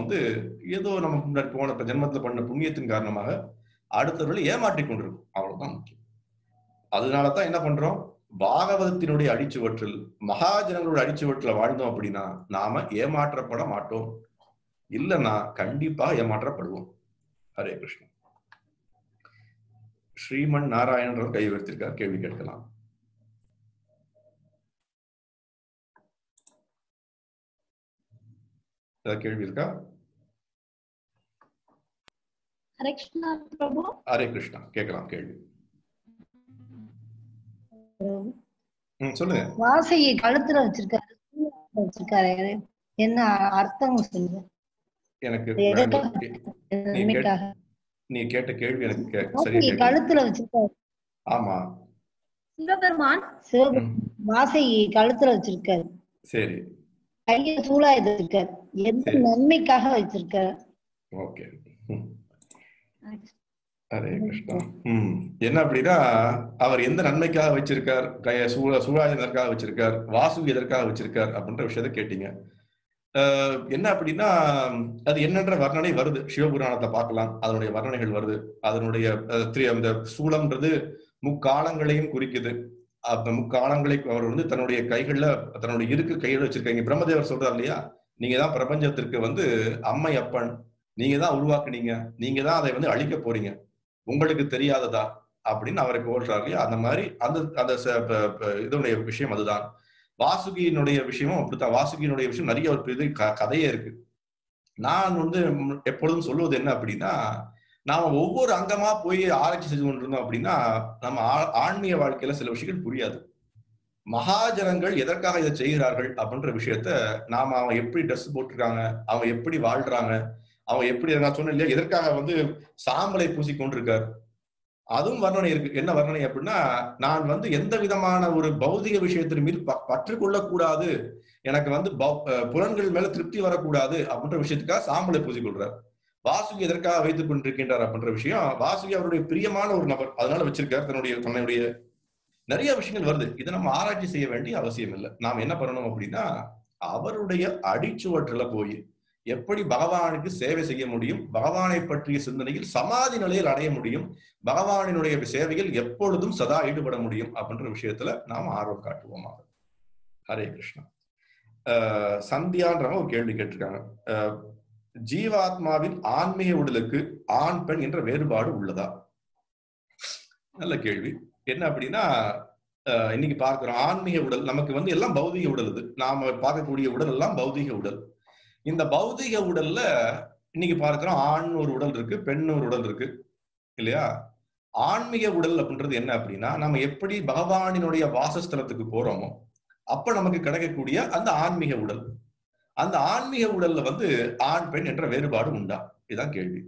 ஏதோ நம்ம முன்னாடி போன ஜென்மத்துல பண்ண புண்ணியத்தின் காரணமாக அடுத்தவர்களை ஏமாற்றிக் கொண்டிருக்கும். அவ்வளவுதான் முக்கியம். அதனாலதான் என்ன பண்றோம், பாகவதத்தினுடைய அடிச்சுவற்றில் மகாஜனங்களுடைய அடிச்சுவற்றில் வாழ்ந்தோம் அப்படின்னா நாம ஏமாற்றப்பட மாட்டோம். இல்லைன்னா கண்டிப்பா ஏமாற்றப்படுவோம். ஹரே கிருஷ்ணன். ஸ்ரீமன் நாராயணன் கை உயர்த்திருக்கார், கேள்வி கேட்கலாம். கேள்வி இருக்கா? ஹரே கிருஷ்ணா பிரபு. ஹரே கிருஷ்ணா, கேட்கலாம் கேள்வி. சொல்லுங்க. வாசையை கழுத்துல வச்சிருக்காரு, என்ன அர்த்தம் சொல்லுங்க. எனக்கு நீ கேட்ட கேள்வி எனக்கு சரியா கழுத்துல வச்சிருக்காரு. ஆமா, சிவபெருமான் வாசையை கழுத்துல வச்சிருக்காரு. சரி. கையில சூலாயுதம் வச்சிருக்காரு, எந்த நன்மைக்காக வச்சிருக்காரு? ஓகே. ஹரே கிருஷ்ணா. என்ன அப்படின்னா, அவர் எந்த நன்மைக்காக வச்சிருக்கார், சூழாயுதம் எதற்காக வச்சிருக்கார், வாசு எதற்காக வச்சிருக்கார் அப்படின்ற விஷயத்த கேட்டீங்க. என்ன அப்படின்னா, அது என்னன்ற வர்ணனை வருது, சிவபுராணத்தை பார்க்கலாம், அதனுடைய வர்ணனைகள் வருது. அதனுடைய அந்த சூலம்ன்றது முக்காலங்களையும் குறிக்குது. அந்த முக்காலங்களை அவர் தன்னுடைய கைகள்ல, தன்னுடைய இருக்கு கையில வச்சிருக்காங்க. பிரம்மதேவர் சொல்றாரு இல்லையா, நீங்க தான் பிரபஞ்சத்திற்கு அம்மை அப்பன், நீங்க தான் உருவாக்குனீங்க, நீங்க தான் அதை அழிக்க போறீங்க, உங்களுக்கு தெரியாததா அப்படின்னு அவரை போடுறாரு இல்லையா. அந்த மாதிரி அந்த இதனுடைய விஷயம் அதுதான். வாசுகியினுடைய விஷயமும் அப்படித்தான். வாசுகியினுடைய விஷயம் நிறைய ஒரு பெரிய கதையே இருக்கு. நான் எப்பொழுதும் சொல்லுவது என்ன அப்படின்னா, நாம ஒவ்வொரு அங்கமா போய் ஆராய்ச்சி செஞ்சு கொண்டிருந்தோம் அப்படின்னா நம்ம ஆன்மீக வாழ்க்கையில சில விஷயங்கள் புரியாது. மகாஜனங்கள் எதற்காக இதை செய்கிறார்கள் அப்படின்ற விஷயத்த நாம அவங்க எப்படி ட்ரெஸ் போட்டிருக்காங்க, அவங்க எப்படி வாழ்றாங்க, அவங்க எப்படி, நான் சொன்னேன் இல்லையா, எதற்காக சாம்பலை பூசிக்கொண்டிருக்கார், அதுவும் வர்ணனை இருக்கு. என்ன வர்ணனை அப்படின்னா, நான் எந்த விதமான ஒரு பௌதிக விஷயத்தின் மீது பற்று கொள்ளக்கூடாது, எனக்கு புலன்கள் மேல திருப்தி வரக்கூடாது அப்படின்ற விஷயத்துக்காக சாம்பலை பூசிக்கொள்றார். வாசுகி எதற்காக வைத்துக் கொண்டிருக்கின்றார் அப்படின்ற விஷயம், வாசுகி அவருடைய பிரியமான ஒரு நபர், அதனால வச்சிருக்கார். தன்னுடைய நிறைய விஷயங்கள் வருது. இதை நம்ம ஆராய்ச்சி செய்ய வேண்டிய அவசியம் இல்லை. நாம் என்ன பண்ணணும் அப்படின்னா, அவருடைய அடிச்சுவற்றில போய் எப்படி பகவானுக்கு சேவை செய்ய முடியும், பகவானை பற்றிய சிந்தனையில் சமாதி நிலையில் அடைய முடியும், பகவானினுடைய சேவையில் எப்பொழுதும் சதா ஈடுபட முடியும் அப்படின்ற விஷயத்துல நாம் ஆர்வம் காட்டுவோமாக. ஹரே கிருஷ்ணா. சந்தியான்றவங்க ஒரு கேள்வி கேட்டிருக்காங்க. ஜீவாத்மாவின் ஆன்மீக உடலுக்கு ஆண் பெண் என்ற வேறுபாடு உள்ளதா? நல்ல கேள்வி. என்ன அப்படின்னா, இன்னைக்கு பார்க்கிறோம் ஆன்மீக உடல் நமக்கு எல்லாம் பௌதிக உடல். இது நாம பார்க்கக்கூடிய உடல் எல்லாம் பௌதிக உடல். இந்த பௌதிக உடல்ல இன்னைக்கு பார்க்கிறோம், ஆண் ஒரு உடல் இருக்கு, பெண் ஒரு உடல் இருக்கு இல்லையா. ஆன்மீக உடல் அப்படின்றது என்ன அப்படின்னா, நம்ம எப்படி பகவானினுடைய வாசஸ்தலத்துக்கு போறோமோ அப்ப நமக்கு கிடைக்கக்கூடிய அந்த ஆன்மீக உடல். அந்த ஆன்மீக உடல்ல ஆண் பெண் என்ற வேறுபாடு உண்டா? இதுதான் கேள்வி.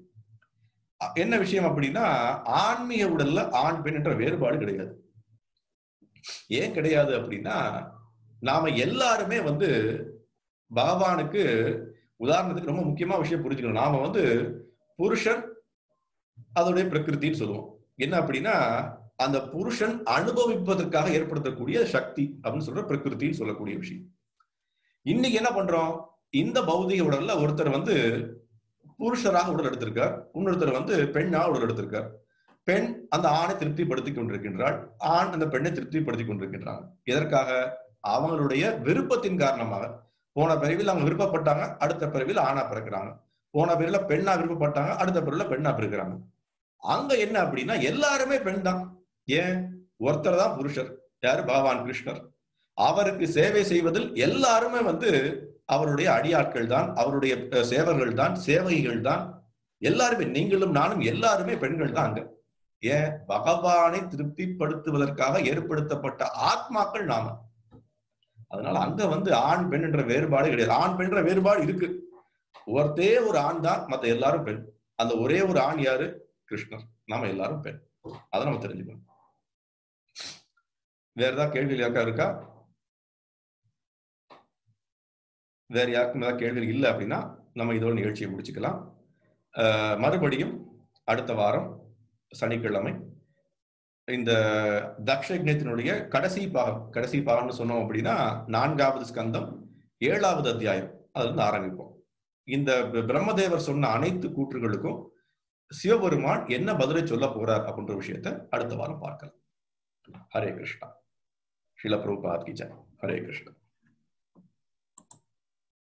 என்ன விஷயம் அப்படின்னா, ஆன்மீக உடல்ல ஆண் பெண் என்ற வேறுபாடு கிடையாது. ஏன் கிடையாது அப்படின்னா, நாம எல்லாருமே பகவானுக்கு, உதாரணத்துக்கு ரொம்ப முக்கியமா விஷயம் புரிஞ்சுக்கணும். நாம புருஷன் அதோடைய பிரகிருத்தின்னு சொல்லுவோம். என்ன அப்படின்னா, அந்த புருஷன் அனுபவிப்பதற்காக ஏற்படுத்தக்கூடிய சக்தி அப்படின்னு சொல்ற பிரகிருத்தின்னு சொல்லக்கூடிய விஷயம். இன்னைக்கு என்ன பண்றோம், இந்த பௌதிக உடல்ல ஒருத்தர் புருஷராக உடல் எடுத்திருக்கார், இன்னொருத்தர் பெண்ணா உடல் எடுத்திருக்கார். பெண் அந்த ஆணை திருப்திப்படுத்திக் கொண்டிருக்கின்றாள், ஆண் அந்த பெண்ணை திருப்திப்படுத்திக் கொண்டிருக்கின்றாங்க. எதற்காக? அவங்களுடைய விருப்பத்தின் காரணமாக. போன பிறவியில் அவங்க விருப்பப்பட்டாங்க, அடுத்த பிறவியில் ஆணா பிறக்கிறாங்க. போன பிறவில பெண்ணா விருப்பப்பட்டாங்க, அடுத்த பிறவில பெண்ணா பிறக்கிறாங்க. அங்க என்ன அப்படின்னா, எல்லாருமே பெண் தான். ஏன்? ஒருத்தர் தான் புருஷர். யாரு? பகவான் கிருஷ்ணர். அவருக்கு சேவை செய்வதில் எல்லாருமே அவருடைய அடியாட்கள் தான், அவருடைய சேவர்கள் தான், சேவகிகள் தான். எல்லாருமே, நீங்களும் நானும் எல்லாருமே பெண்கள் தான் அங்க. ஏன்? பகவானை திருப்திப்படுத்துவதற்காக ஏற்படுத்தப்பட்ட ஆத்மாக்கள் நாம. அதனால அங்க ஆண் பெண் என்ற வேறுபாடு கிடையாது. ஆண் பெண் என்ற வேறுபாடு இருக்கு. ஒருத்தே ஒரு ஆண் தான், மத்த எல்லாரும் பெண். அந்த ஒரே ஒரு ஆண் யாரு? கிருஷ்ணர். நாம எல்லாரும் பெண். அதை நம்ம தெரிஞ்சுக்கணும். வேற ஏதாவது கேள்விகள் யாருக்கா இருக்கா? வேற யாருக்கும் ஏதாவது கேள்விகள் இல்லை அப்படின்னா நம்ம இதோட நிகழ்ச்சியை முடிச்சுக்கலாம். மறுபடியும் அடுத்த வாரம் சனிக்கிழமை இந்த தக்ஷ யஜ்ஞத்தினுடைய கடைசி பாகம்னு சொன்னோம் அப்படின்னா 4வது ஸ்கந்தம் 7வது அத்தியாயம் அதுல இருந்து ஆரம்பிப்போம். இந்த பிரம்மதேவர் சொன்ன அனைத்து கூற்றுகளுக்கும் சிவபெருமான் என்ன பதிலை சொல்ல போறார் அப்படின்ற விஷயத்தை அடுத்த வாரம் பார்க்கலாம். ஹரே கிருஷ்ணா. ஸ்ரீல பிரபுபாத் கி ஜெய். ஹரே கிருஷ்ணா.